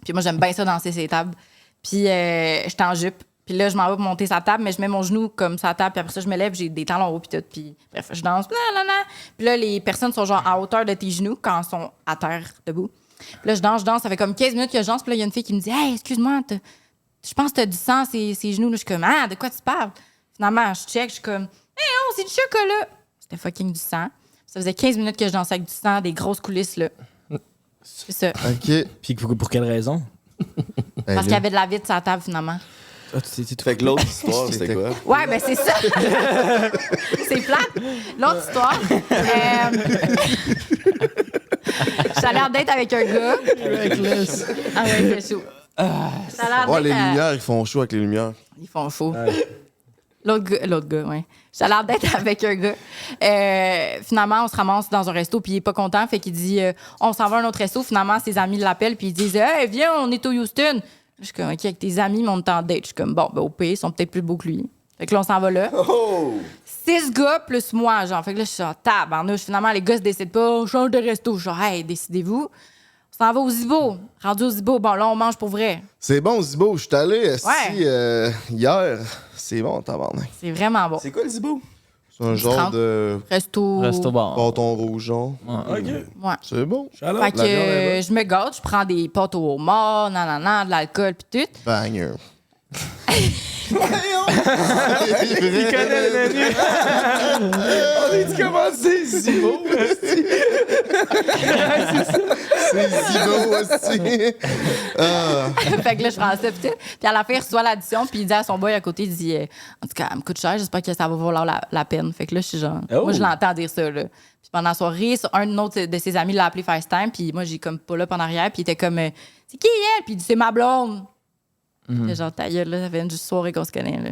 Puis moi, j'aime bien ça danser ces tables. Puis j'étais en jupe. Puis là, je m'en vais pour monter sa table, mais je mets mon genou comme sa table. Puis après ça, je me lève, j'ai des talons hauts, puis tout. Puis bref, je danse. Puis là, les personnes sont genre à hauteur de tes genoux quand elles sont à terre, debout. Puis là, je danse. Ça fait comme 15 minutes que je danse. Puis là, il y a une fille qui me dit « Hey, excuse-moi, je pense que t'as du sang ces genoux. » Là, je suis comme « Ah, de quoi tu parles? » Finalement, je check, je suis comme « Hey, oh, c'est du chocolat. » C'était fucking du sang. Ça faisait 15 minutes que je dansais avec du sang, des grosses coulisses, là. C'est ça. OK. Puis pour quelle raison? Parce qu'il y avait de la vide sur la table, finalement. Ah, tu sais tout. Fait que l'autre histoire, c'était quoi? Ouais, ben c'est ça. C'est plate. L'autre histoire. J'étais allée en date avec un gars. Ah ouais, c'est chaud. J'étais allée en Ouais, date les à- lumières, ils font chaud avec les lumières. Ils font chaud. L'autre gars, ouais. J'étais allée en date avec un gars. Finalement, on se ramasse dans un resto, puis il est pas content. Fait qu'il dit on s'en va à un autre resto. Finalement, ses amis l'appellent, puis ils disent Hey, viens, on est au Houston. Je suis comme OK, avec tes amis, mais on est en date. Je suis comme bon, ben au pire, ils sont peut-être plus beaux que lui. Fait que là, on s'en va là. Oh! 6 gars plus moi, genre. Fait que là, je suis genre, tabarnouche. Finalement, les gars se décident pas. On change de resto. Je suis genre, hey, décidez-vous. On s'en va au Zibo. Rendu au Zibo. Bon, là, on mange pour vrai. C'est bon, Zibo. Je suis allé Ouais. hier. C'est bon, tabarnak. C'est vraiment bon. C'est quoi le zibo? C'est un genre 30. de Resto. Resto bar. bâton rouge, genre. OK. Ouais. C'est bon. Fait que je me gâte, je prends des pâtes au homard, nanana, de l'alcool pis tout. Banger. Il connaît le menu. On est comment c'est Zibo? C'est Zibo aussi. Fait que là, je prends ça pis tout. Puis à la fin, il reçoit l'addition puis il dit à son boy à côté, il dit en tout cas, elle me coûte cher, j'espère que ça va valoir la peine. Fait que là, je suis genre, Oh. moi, je l'entends dire ça, là. Puis pendant la soirée, un autre de ses amis l'a appelé FaceTime, puis moi, j'ai comme pas là en arrière, puis il était comme, c'est qui elle? Puis il dit, c'est ma blonde. Fait genre, ta gueule, là, ça fait une juste soirée qu'on se connaît, là.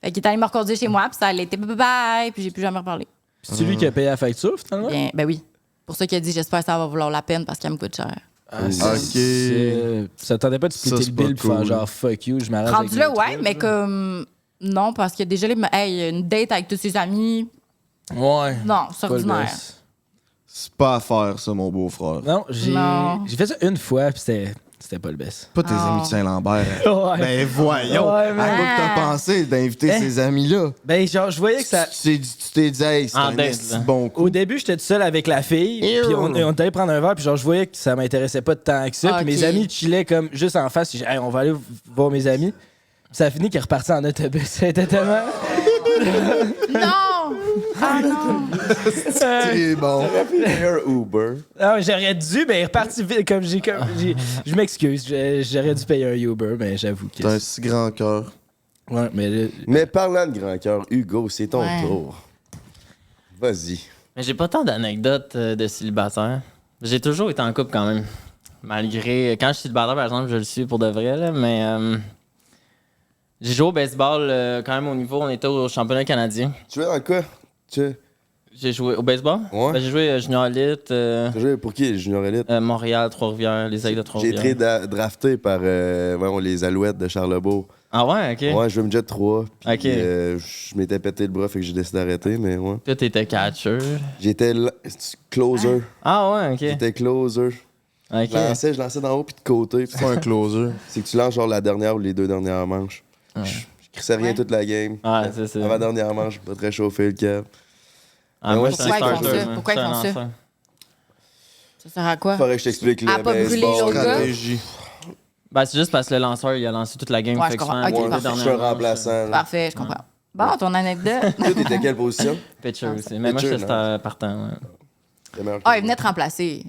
Fait qu'il est allé me reconduire chez moi, puis ça allait été bye, puis j'ai plus jamais reparlé. C'est lui qui a payé la facture, finalement? Bien, ben oui. Pour ça qu'il a dit, j'espère que ça va valoir la peine parce qu'elle me coûte cher. OK. Ça t'attendait pas de splitter c'est le pas bill pour faire cool. genre fuck you, je m'arrête. Rendu avec là, mes ouais, trucs, mais là. comme. Non, parce que déjà, une date avec tous ses amis, Ouais. non, c'est Pas le ordinaire. best. C'est pas à faire, ça, mon beau-frère. Non, j'ai Non. fait ça une fois, puis c'était pas le best. Pas tes Oh. amis de Saint-Lambert. Ouais. Ben voyons. Ouais, mais- À quoi que t'as pensé d'inviter Hein? ces amis-là? Ben, genre, je voyais que ça. Tu t'es dit, hey, c'est En un date, esti là. bon coup. Au début, j'étais tout seul avec la fille, puis on est allé prendre un verre, puis genre, je voyais que ça m'intéressait pas tant que ça. Ok. Puis mes amis chillaient comme juste en face, puis j'ai dit, hey, on va aller voir mes amis. Puis ça a fini qu'il est reparti en autobus. C'était tellement. Non! Ah non! C'est bon. Meilleur Uber. Ah, j'aurais dû, mais il est reparti vite. Je m'excuse, j'aurais dû payer un Uber, mais j'avoue que. T'as un si grand cœur. Ouais, mais là, Mais parlant de grand cœur, Hugo, c'est ton Ouais. tour. Vas-y. Mais j'ai pas tant d'anecdotes de célibataire. J'ai toujours été en couple quand même. Malgré. Quand je suis célibataire, par exemple, je le suis pour de vrai, là, mais. J'ai joué au baseball quand même au niveau. On était au championnat canadien. Tu veux dans quoi? J'ai joué au baseball? Ouais. Ben, j'ai joué Junior Elite, T'as joué pour qui, les Junior Élite? Montréal, Trois-Rivières, les Aigles de J'ai Trois-Rivières. été drafté par les Alouettes de Charlebourg. Ah ouais, ok. Ouais, je jouais midget 3. Puis, Ok. je m'étais pété le bras, fait que j'ai décidé d'arrêter, mais ouais. Toi, t'étais catcher. J'étais closer. Ah ouais, ok. J'étais closer. Ok. Je lançais d'en haut puis de côté. C'est pas un closer. C'est que tu lances genre la dernière ou les 2 dernières manches. Je crissais rien toute la game. Ouais, c'est ça. Avant la dernière manche, pas très chauffé le cap. Ah, moi, Ouais, j'étais pourquoi un ils font starter, ça? moi. Pourquoi ils J'étais font un ça? lanceur. Ça sert à quoi? Faudrait que je t'explique le À pas brûler baseball. l'autre gars? Stratégie. Ben, c'est juste parce que le lanceur, il a lancé toute la game. Ouais, fait je que comprends. souvent, Ok, les deux parfait. Je dernières suis un manches, remplaçant. là. Parfait, je comprends. Bon, ton anecdote. Toi, t'étais quelle position? Pitcher aussi. Mais moi, Pitcher, j'étais partant. Ouais. T'es meilleur que Ah, moi. il venait te remplacer.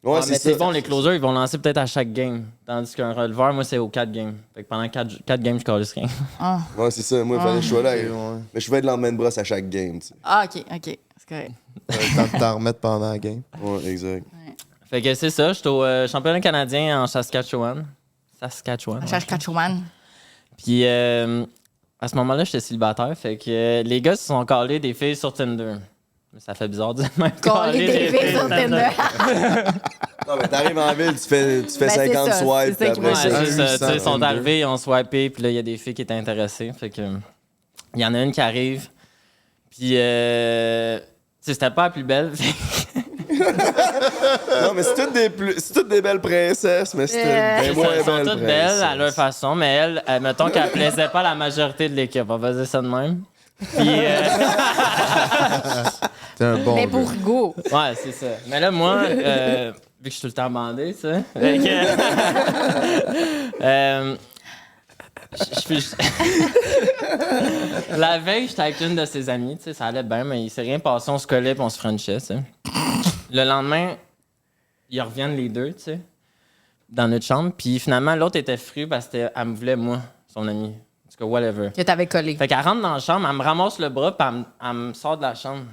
Ouais, Ah, mais c'est c'est ça. bon, les closers, ils vont lancer peut-être à chaque game. Tandis qu'un releveur, moi, c'est aux 4 games. Fait que pendant 4 games, je calisse rien. Ah, Ouais, c'est ça. Moi, il fallait que je sois là. Ouais. Mais je pouvais être le lendemain de brosse à chaque game. Tu sais. ah ok, ok. C'est correct. T'as le temps de t'en remettre pendant la game. Ouais, exact. Fait que c'est ça, j'étais au championnat canadien en Saskatchewan. Saskatchewan. On cherche Catchwoman. Puis à ce moment-là, j'étais célibataire. Fait que les gars se sont collés des filles sur Tinder. Mais ça fait bizarre de dire même Coller des filles sur Tinder. Non, mais t'arrives en ville, tu fais Ben, c'est 50 ça, swipes, c'est ça puis qui après Ouais, m'a- ça. c'est ça. Tu sais, ils sont Tinder. arrivés, ils ont swipé, puis là, il y a des filles qui étaient intéressées. Fait que il y en a une qui arrive. Puis tu sais, c'était pas la plus belle. Non, mais c'est toutes des belles princesses, mais c'est Elles des moins sont belles toutes belles à princesses. leur façon, mais elle, mettons qu'elle plaisait pas à la majorité de l'équipe. On va dire ça de même. Puis, T'es un bon Mais gars. pour Hugo. ouais, c'est ça. Mais là, moi, vu que je suis tout le temps bandé, tu sais. Fait que, la veille, j'étais avec une de ses amies, tu sais, ça allait bien, mais il s'est rien passé, on se collait puis on se frenchait, tu sais. Le lendemain, ils reviennent les deux, tu sais, dans notre chambre, puis finalement, l'autre était fru parce qu'elle me voulait, moi, son amie. En tout cas, whatever. Que t'avais collé. Fait qu'elle rentre dans la chambre, elle me ramasse le bras, puis elle me sort de la chambre.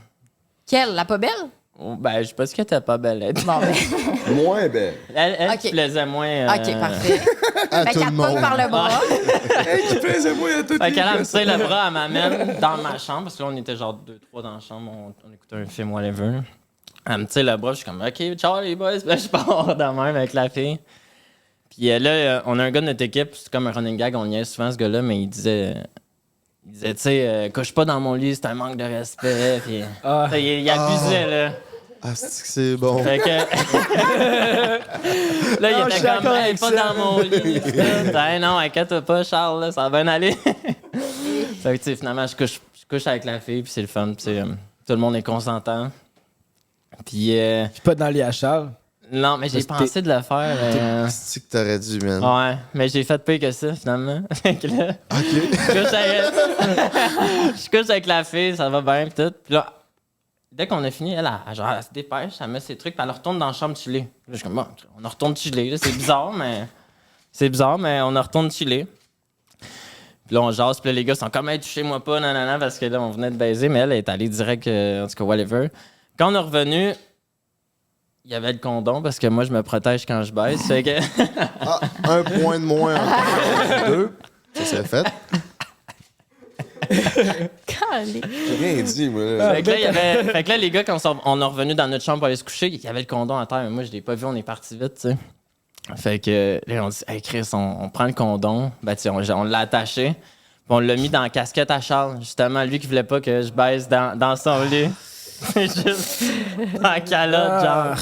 Quelle? La pas belle? Oh, ben, je pense qu'elle était pas belle, elle. Bon, ben. Moins belle. Elle Ok. qui plaisait moins. Ok, parfait. À Fait tout qu'elle le te pogne monde. par le bras. Hey, qui plaisait moins à toutes Fait les qu'elle me gosses. tire le bras, elle m'amène dans ma chambre, parce que là, on était genre 2-3 dans la chambre, on écoutait un film, whatever. Elle me tire le bras, je suis comme, OK, ciao les boys, ben, je pars dans même avec la fille. Puis là, on a un gars de notre équipe, c'est comme un running gag, on niaise souvent ce gars-là, mais il disait, tu sais, couche pas dans mon lit, c'est un manque de respect. Puis, Ah. tu sais, il abusait, là. Ah, c'est bon. Fait que. là, il Non, je était suis comme, d'accord hey, avec pas ça. dans mon lit. pis tout. Hey, non, inquiète pas, Charles, là, ça va bien aller. Fait que, tu sais, finalement, je couche avec la fille, puis c'est le fun. Puis, tout le monde est consentant. Puis, Puis pas dans les à Charles. non, mais j'ai Parce que pensé de le faire. C'est que t'aurais dû, man. Ouais, mais j'ai fait pire que ça, finalement. Fait que là, je couche avec la fille, ça va bien, pis tout. Puis là, dès qu'on a fini, elle se dépêche, elle met ses trucs, puis elle retourne dans la chambre chiller. Là, je suis comme, bon, on retourne chiller. Là, c'est bizarre, mais on retourne chiller. Puis là, on jase, puis là, les gars sont comme, hey, touchez-moi pas, nanana, parce que là, on venait de baiser, mais elle est allée direct, en tout cas, whatever. Quand on est revenu, il y avait le condom, parce que moi, je me protège quand je baise. Fait que. Ah, un point de moins encore. 2. Ça c'est fait. Calé. J'ai rien dit, moi. Là. Fait que là, fait que là, les gars, quand on est revenu dans notre chambre pour aller se coucher, il y avait le condom à terre. Mais moi, je l'ai pas vu, on est parti vite, tu sais. Fait que là, on dit, hey Chris, on prend le condom. Ben, tu sais, on l'a attaché. Puis on l'a mis dans la casquette à Charles. Justement, lui qui voulait pas que je baisse dans son lit. C'est juste dans la calotte, genre.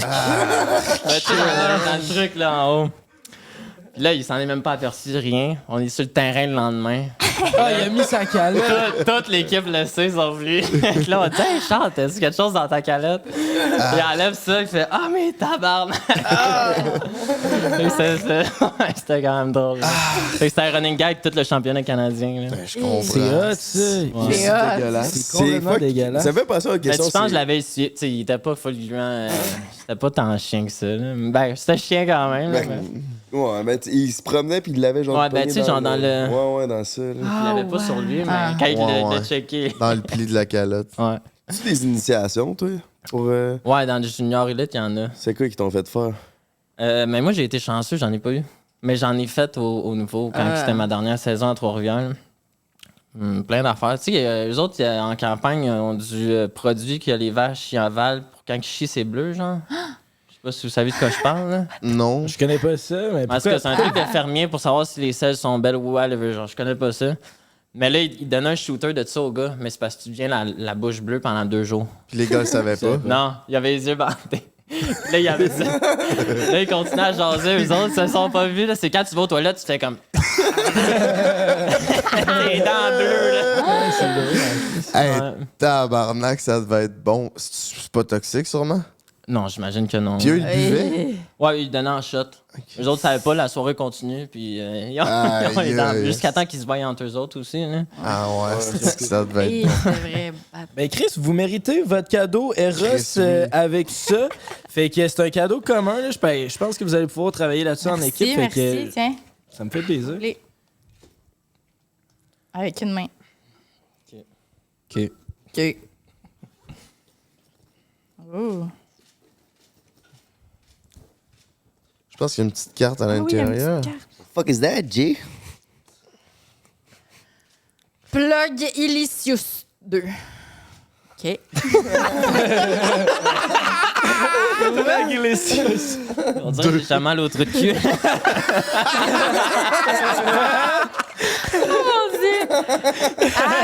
Ben, tu sais, dans le truc, là, en haut. Puis là, il s'en est même pas aperçu, rien. On est sur le terrain le lendemain. Ah, il a mis sa calotte. Toute l'équipe le sait, sauf lui. Puis là, on dit, hey Charles, t'as-tu quelque chose dans ta calotte? Il enlève ça, il fait, ah, mais tabarnak! Fait que c'était quand même drôle. là. Fait que c'était un running gag tout le championnat canadien. Là. Je comprends. C'est hot, ça. C'est hot. dégueulasse. C'est complètement dégueulasse. Ça fait passer à une Mais question. tu penses que je c'est- l'avais essuyé. Tu sais, il était pas full gluant. C'était pas tant chien que ça. Là. Ben, c'était chien quand même. là, mais Ouais, mais il se promenait puis il l'avait genre. Ouais, ben, pogné tu sais, genre dans le- Ouais, dans ça. Là. je l'avais pas sur lui, mais Ah. quand il Ouais, l'a ouais. checké. Dans le pli de la calotte. Ouais. As-tu des initiations, toi? Pour, Ouais, dans le Junior Elite, il y en a. c'est quoi qui t'ont fait faire? Mais moi, j'ai été chanceux, j'en ai pas eu. Mais j'en ai fait au nouveau quand c'était ma dernière saison à Trois-Rivières. Plein d'affaires. Tu sais, eux autres, en campagne, ont du produit que les vaches y avalent pour quand ils chient, c'est bleu, genre. Je sais pas si vous savez de quoi je parle, là. Non. Je connais pas ça, mais Parce pourquoi? que c'est un truc de fermier pour savoir si les selles sont belles ou whatever. Genre, je connais pas ça. Mais là, il donnait un shooter de ça au gars, mais c'est parce que tu deviens la bouche bleue pendant 2 jours. Puis les gars le savaient pas. Non, il avait les yeux bandés. Là, il y avait ça. Là, ils continuaient à jaser. Eux autres, ils se sont pas vus. Là. C'est quand tu vas aux toilettes, tu fais comme. Les dents bleues, là. Hey, Ouais. tabarnak, ça devait être bon. C'est pas toxique, sûrement? Non, j'imagine que non. Puis eux, ils buvaient? Ouais, ils donnaient en shot. Les autres savaient pas, la soirée continue, puis ils ont les dents bleues. Jusqu'à temps qu'ils se voient entre eux autres aussi. Là. Ah ouais, c'est que ça devait Et être bon. c'est vrai. Ben Chris, vous méritez votre cadeau Eros Chris, oui. avec ça. Fait que c'est un cadeau commun. Là. Je pense que vous allez pouvoir travailler là-dessus en équipe. Merci, Fait merci, que tiens. ça me fait plaisir. Les- Avec une main. OK. OK. Oh. Je pense qu'il y a une petite carte à Ah oui, il y a une l'intérieur. petite carte. Fuck is that, G? Plug Ilicious 2. OK. On dirait que j'ai jamais mal au trou de cul. Mon Dieu! Ah,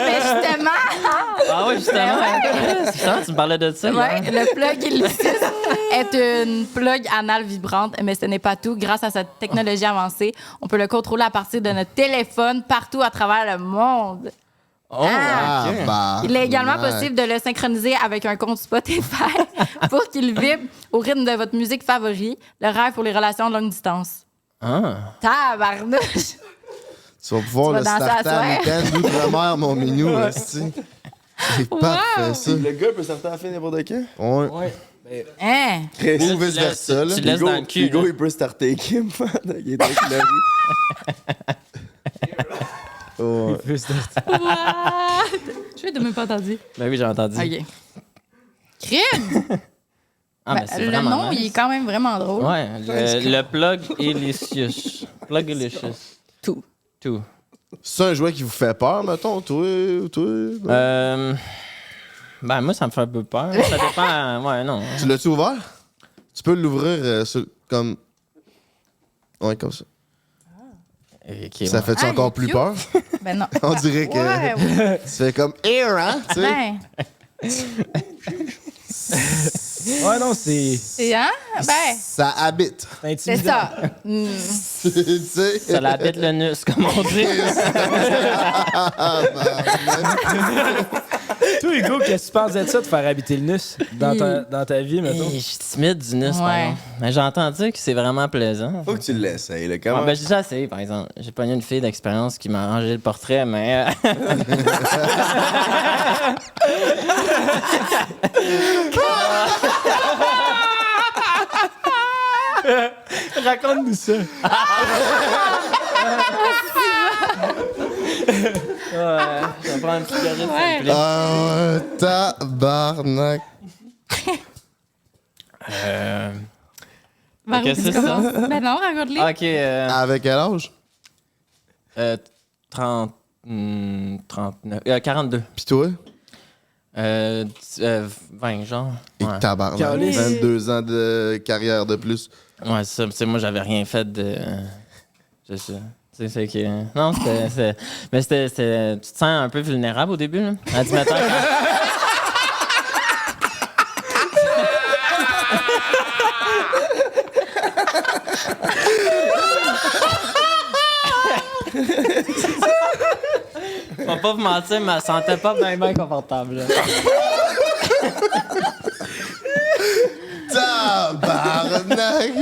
mais justement! Ah ouais, justement. C'est ça, tu me parlais de ça. Ouais, hier. le plug Ilicious est une plug anale vibrante, mais ce n'est pas tout. Grâce à cette technologie avancée, on peut le contrôler à partir de notre téléphone partout à travers le monde. Oh, Ah. ok. bah. Il est également possible de le synchroniser avec un compte Spotify pour qu'il vibre au rythme de votre musique favorite, le rêve pour les relations de longue distance. Ah. Tabarnouche! Tu vas pouvoir Tu vas le danser starter à à soir. l'antenne d'outre-mer, mon minou, esti. C'est parfait, ça. Le gars peut sortir à la fin n'importe quand? Ouais. Hein? Chris. Ou vice-versa, là. Tu laisses dans le cul. Hugo, là. il peut starter Kim pendant qu'il est avec Laurie. Ouais. What? Je vais même pas entendu. Ben oui, j'ai entendu. OK. Crime! Ah, Ben, ben, c'est le vraiment nom, nice. il est quand même vraiment drôle. Ouais, le plug Ilicious. Plug Ilicious. Tout. Tout. C'est un jouet qui vous fait peur, mettons, toi? Non? Ben, moi, ça me fait un peu peur. Ça dépend. Ouais, non. Tu l'as-tu ouvert? Tu peux l'ouvrir comme. Ouais, comme ça. Ok, Ça ouais. fait-tu Ah, encore il est plus cute. peur? Ben non. On dirait que Ouais, ouais. tu fais comme air, hein? Tu sais? Ben, Ouais, non, c'est c'est, hein? Ben, Ça habite. c'est intimidant. ça. Tu sais? Ça l'habite le nus, comme on dit. Toi, Hugo, qu'est-ce que tu penses de ça, de faire habiter le nus dans ta vie, mettons? Hey, je suis timide du nus, par Ouais. exemple. Mais j'entends dire que c'est vraiment plaisant. Faut que tu l'essayes, là. Ouais, Comment? ben, j'ai déjà essayé, par exemple. J'ai pogné une fille d'expérience qui m'a arrangé le portrait, mais. Raconte-nous ça. Ouais, je vais prendre un petit cigarette, s'il Ouais. vous plaît. Ah ouais, tabarnak. Marie, Qu'est-ce que tu c'est ça? commences? Ben non, raconte-les. Ok, Avec quel âge? 30, 39, 42. Pis toi? 20, genre. Et Ouais, tabarnak. Calice. 22 ans de carrière de plus. ouais c'est ça. Tu sais, moi, j'avais rien fait de. C'est ça. Tu sais, c'est que. Non, mais c'était. Tu te sens un peu vulnérable au début, là. À 10 mettons. Je vais pas vous mentir, mais elle sentait pas bien confortable. Là. Tabarnak!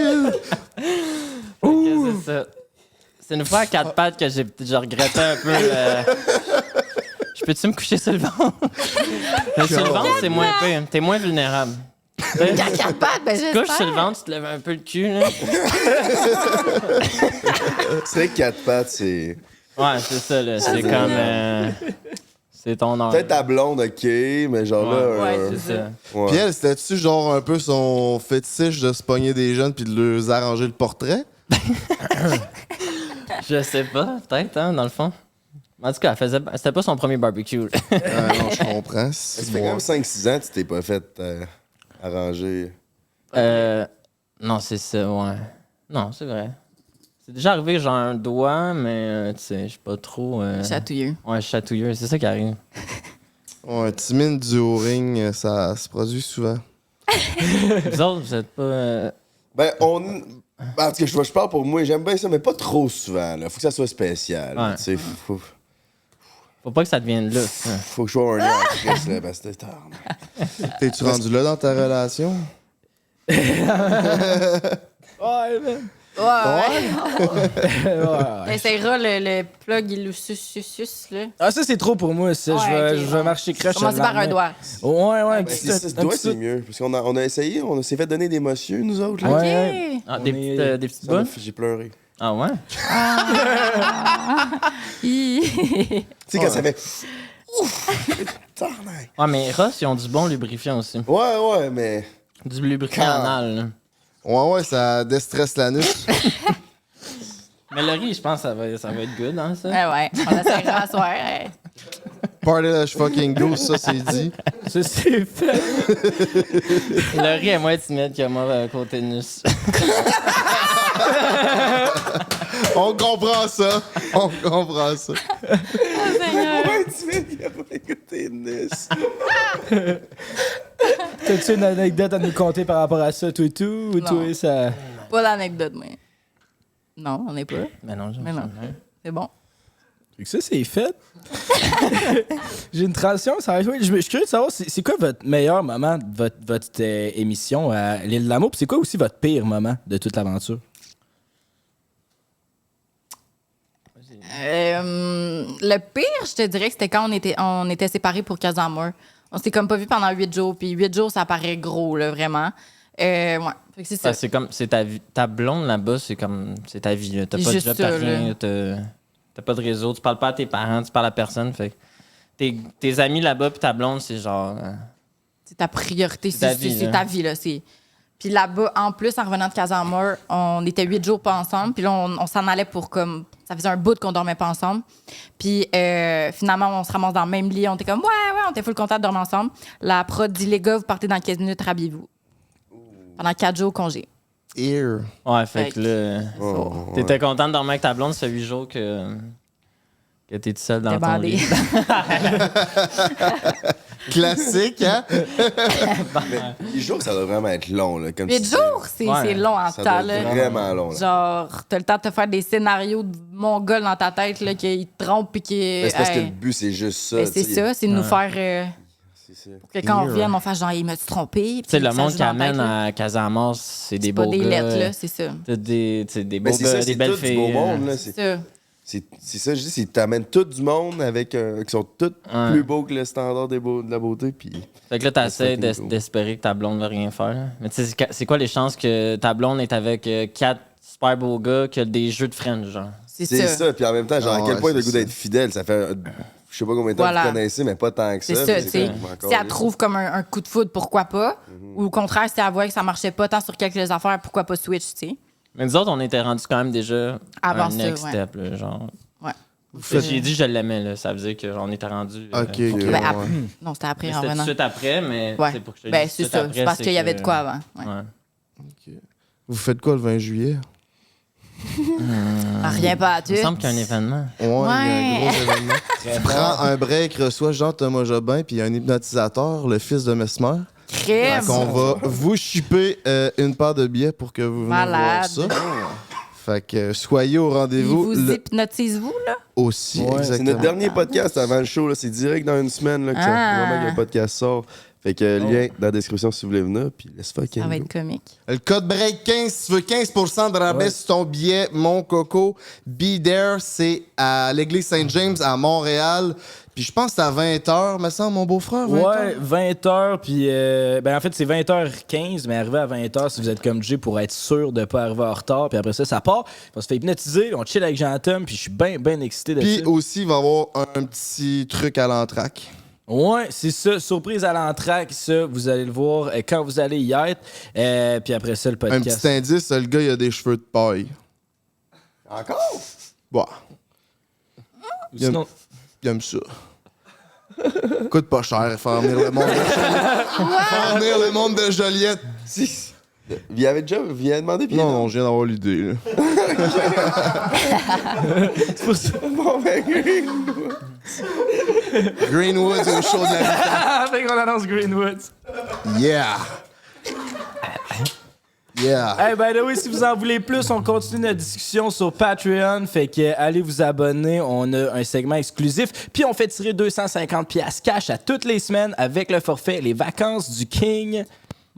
C'est ça. C'est une fois à 4 pattes que j'ai regretté un peu. Je peux-tu me coucher sur le ventre? Mais sur le ventre, c'est moins pire. T'es moins vulnérable. Capable, ben Tu te couches sur le j'espère. ventre, tu te lèves un peu le cul. Là. C'est vrai que 4 pattes, c'est. Ouais, c'est ça. Là. C'est comme. C'est ton heure. Peut-être ta blonde, ok, mais genre là. Ouais, c'est ça. Ouais. Puis elle, c'était-tu genre un peu son fétiche de se pogner des jeunes puis de leur arranger le portrait? Je sais pas, peut-être, hein, dans le fond. En tout cas, c'était pas son premier barbecue. Non, je comprends. Ça fait quand même 5-6 ans que tu t'es pas fait arranger. Non, c'est ça, ouais. Non, c'est vrai. C'est déjà arrivé, genre un doigt, mais tu sais, je suis pas trop. Chatouilleux. Ouais, chatouilleux, c'est ça qui arrive. Ouais, timide du haut ring, ça se produit souvent. Vous autres, vous êtes pas. Ben, en tout cas, je parle pour moi, j'aime bien ça, mais pas trop souvent. Là. Faut que ça soit spécial. Ouais. Tu sais, Faut pas que ça devienne là. faut que je sois un lien avec Chris, là, parce que c'est tard. T'es-tu rendu là dans ta relation? Ouais, man. Ouais. Essayera le plug illusus, là. Ah, ça, c'est trop pour moi, ça. Ouais, je ok, vais ouais. marcher crash. Commencer par un doigt. Ouais, un Ben, petit si tu dois, c'est mieux. Parce qu'on a essayé, on s'est fait donner des monsieur, nous autres. Là. OK. Ouais. Ah, On des est- petites Ça m'a bonnes? fait- J'ai pleuré. Ah ouais? Hi. Tu sais, quand ça fait. Ouf! Tabarnak. Ouais, mais Ross, ils ont du bon lubrifiant aussi. Ouais, mais. Du lubrifiant anal, là. Ouais, ça déstresse l'anus. Mais le riz, je pense que ça va être good, hein, ça? Ouais, on essaiera à soir. Ouais. Party the fucking goose, ça c'est dit. Ça, c'est fait. Le riz est moins timide que moi, côté nus. On comprend ça. On comprend ça. Ouais, tu viens qu'il a pas écouté Nice. T'as-tu une anecdote à nous conter par rapport à ça, toi et tout? Ou Non. toi, ça. Pas d'anecdote, mais. Non, on n'est pas. Mais non, Mais non. C'est bon. Fait que ça, c'est fait. J'ai une transition, ça va être. Je suis curieux de savoir, c'est quoi votre meilleur moment de votre émission à l'île de l'amour? Puis c'est quoi aussi votre pire moment de toute l'aventure? Le pire, je te dirais que c'était quand on était séparés pour Casamore. On s'est comme pas vu pendant 8 jours. Puis 8 jours, ça paraît gros, là, vraiment. Ouais. Fait que c'est ça. C'est comme, c'est ta vie. Ta blonde là-bas, c'est comme, c'est ta vie. Là. T'as pas de Juste job, ça, t'as rien, là. t'as pas de réseau, tu parles pas à tes parents, tu parles à personne. Fait que tes amis là-bas puis ta blonde, c'est genre. C'est ta priorité. C'est ta vie, C'est là. ta vie, là. Puis là-bas, en plus, en revenant de Casamore, on était 8 jours pas ensemble. Puis là, on s'en allait pour comme. Ça faisait un bout qu'on dormait pas ensemble. Puis finalement, on se ramasse dans le même lit. On était comme, ouais, on était full content de dormir ensemble. La prod dit, les gars, vous partez dans 15 minutes, rhabillez-vous. Pendant 4 jours, congé. Ear. Ouais, fait que là. Oh, T'étais content de dormir avec ta blonde, ça fait 8 jours que t'es tout seul dans T'es ton bandé. lit. Classique, hein? Les jours, ça doit vraiment être long. Là, comme 8 si jours, c'est Ouais, long en Ça temps, doit être là. vraiment long. Là. Genre, t'as le temps de te faire des scénarios de mongols dans ta tête, là, qu'ils te trompent puis qu'ils. Mais c'est parce que Hey. le but, c'est juste ça. Ben, c'est tu sais. ça, c'est de nous faire. C'est ça. Pour que quand on revienne, on fasse genre, il m'a-tu trompé? Tu sais, Puis le que ça monde joue qui dans la tête, amène là. à Casamance, c'est des C'est pas beaux des gars. lettres, là, c'est ça. T'as des beaux Mais c'est gars, ça, des c'est belles tout filles. du beau monde. Là. C'est ça. C'est ça, je dis, c'est t'amènes tout du monde avec qui sont tous Ouais. plus beaux que le standard de la beauté. Puis Fait que là, t'essaies fucking cool. d'espérer que ta blonde va rien faire. là. Mais tu sais, c'est quoi les chances que ta blonde est avec 4 super beaux gars que des jeux de French, genre? C'est c'est ça. ça. Puis en même temps, genre, Ah à quel ouais, point t'as le c'est goût d'être fidèle, ça fait. Je sais pas combien de temps Voilà. vous connaissez, mais pas tant que ça. C'est ça, mais tu sais. comme encore Si elle là. trouve comme un coup de foudre, pourquoi pas? Ou au contraire, si elle voit que ça marchait pas tant sur quelques affaires, pourquoi pas switch, tu sais? Mais nous autres, on était rendus quand même déjà Avant un ça, next ouais. step, là, genre. Ouais. J'ai dit que je l'aimais, là. Ça veut dire qu'on était rendu. Ok, ok. Ben, ouais. après- Non, c'était après, Mais en c'était tout de revenant. suite après, mais Ouais. c'est pour que je te Ben, dise c'est tout de ça. suite C'est après, parce qu'il y avait de quoi avant. Ouais. Ouais. Vous faites quoi le 20 juillet? Ah, rien pas à Il me tout. semble qu'il y a un événement. Ouais, il y a un gros événement. Tu prends un break, reçois Jean-Thomas Jobin, puis il y a un hypnotisateur, le fils de Mesmer. Crème. Donc, on va vous shipper une paire de billets pour que vous veniez Malade. voir ça. Fait que soyez au Il rendez-vous vous hypnotise-vous, là? aussi. Ouais, c'est exactement. notre dernier podcast avant le show. Là. C'est direct dans une semaine là, que Ah. vraiment que le podcast sort. Fait que lien dans la description si vous voulez venir, puis laisse fucking. Ça va go. être comique. Le code break 15, si tu veux 15% de rabais sur ton billet, mon coco. Be there, c'est à l'église Saint-James à Montréal. Puis je pense que c'est à 20h, me semble, mon beau-frère. 20 Ouais, 20h, puis en fait, c'est 20h15, mais arrivé à 20h si vous êtes comme Jay pour être sûr de pas arriver en retard. Puis après ça part. Puis on se fait hypnotiser, on chill avec Jean-Tom, puis je suis bien excité de Puis ça. aussi, il va y avoir un petit truc à l'entraque. Ouais, c'est ça. Surprise à l'entraque, ça, vous allez le voir quand vous allez y être. Puis après ça, le Un podcast. petit indice, le gars, il a des cheveux de paille. Encore? Bah, Sinon, il aime ça. Coûte pas cher, faire venir le monde de Joliette. Faire venir le monde de Joliette. Si. Il avait déjà demandé, puis Non, je viens d'avoir l'idée. Là. c'est pour ça. Bon, ben, Greenwood au show de la vie. Fait qu'on annonce Greenwoods. Yeah! Yeah! Hey, by the way, si vous en voulez plus, on continue notre discussion sur Patreon. Fait que allez vous abonner. On a un segment exclusif. Puis on fait tirer 250$ cash à toutes les semaines avec le forfait Les Vacances du King.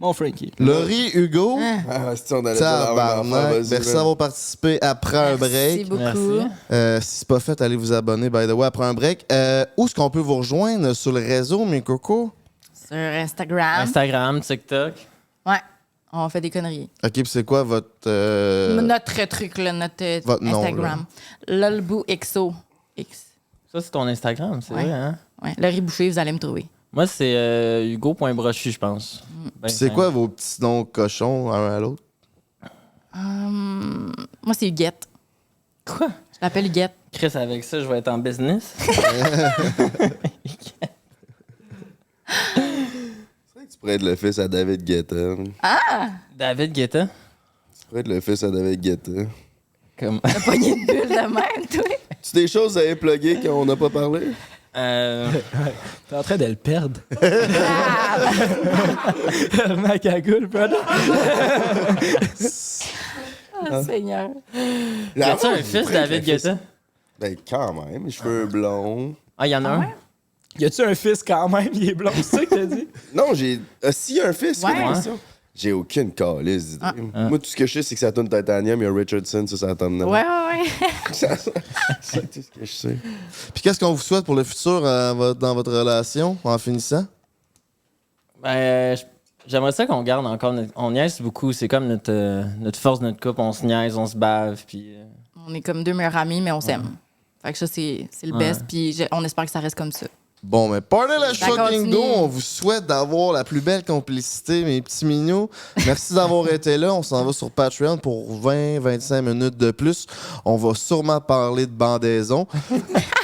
Mon Frankie. Laurie, Hugo, Ah, si on allait tabarnak, merci d'avoir participé après un Merci break. beaucoup. Merci. Si c'est pas fait, allez vous abonner, by the way, après un break. Où est-ce qu'on peut vous rejoindre sur le réseau, mes cocos? Sur Instagram. Instagram, TikTok. Ouais. On fait des conneries. OK, puis c'est quoi votre... Notre truc, là, notre Votre nom, Instagram. Lolbou XO. X. Ça, c'est ton Instagram, c'est Ouais. vrai, hein? Ouais. Laurie Boucher, vous allez me trouver. Moi, c'est Hugo.brochu, je pense. Ben, Puis c'est quoi vos petits noms cochons, un à l'autre? Moi, c'est Huguette. Quoi? Je l'appelle Huguette. Chris, avec ça, je vais être en business. Tu pourrais être le fils à David Guetta. David Guetta. Tu pourrais être le fils à David Guetta. Comme... T'as pogné de bulle de même, toi. Tu des choses à plugger qu'on n'a pas parlé? T'es en train de le perdre. Ma cagoule, brother. Oh, Seigneur. Y a-tu un fils, David Guetta? Ben, quand même. Cheveux blonds. Ah, il y en a un? Y a-tu un fils quand même? Il est blond, c'est ça que t'as dit? Non, j'ai. S'il y a un fils, Ouais. quelle question? J'ai aucune calice d'idée. Moi, tout ce que je sais, c'est que ça tourne Titanium, il y a Richardson, ça tombe. Ouais. C'est tout ce que je sais. Puis qu'est-ce qu'on vous souhaite pour le futur dans votre relation, en finissant? Ben, j'aimerais ça qu'on garde encore on niaise beaucoup. C'est comme notre force, notre couple. On se niaise, on se bave. Puis, On est comme deux meilleurs amis, mais on s'aime. Fait que ça, c'est le Ouais. best. Puis on espère que ça reste comme ça. Bon, mais party la Ça Shocking continue. Go, on vous souhaite d'avoir la plus belle complicité, mes petits mignons. Merci d'avoir été là. On s'en va sur Patreon pour 20-25 minutes de plus. On va sûrement parler de bandaison.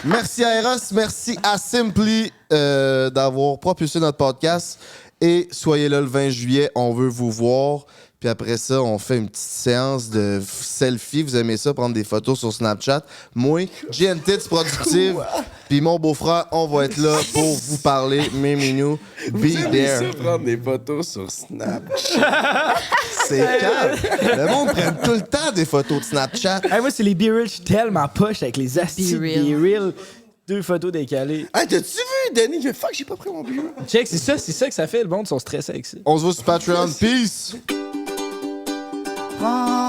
Merci à Eros, merci à Simply d'avoir propulsé notre podcast. Et soyez là le 20 juillet, on veut vous voir. Puis après ça, on fait une petite séance de selfie. Vous aimez ça, prendre des photos sur Snapchat. Moi, GNTits Productive, puis mon beau-frère, on va être là pour vous parler. Mes minous, be there. Prendre des photos sur Snapchat. C'est calme. Le monde prend tout le temps des photos de Snapchat. Hey, moi, c'est les Be Real. Je suis tellement poche avec les astis Be Real. Be Real. 2 photos décalées. Hey, t'as-tu vu, Danny? Fuck, j'ai pas pris mon bureau. Check, c'est ça que ça fait. Le monde sont stressés avec ça. On se voit sur Patreon. Peace! Prends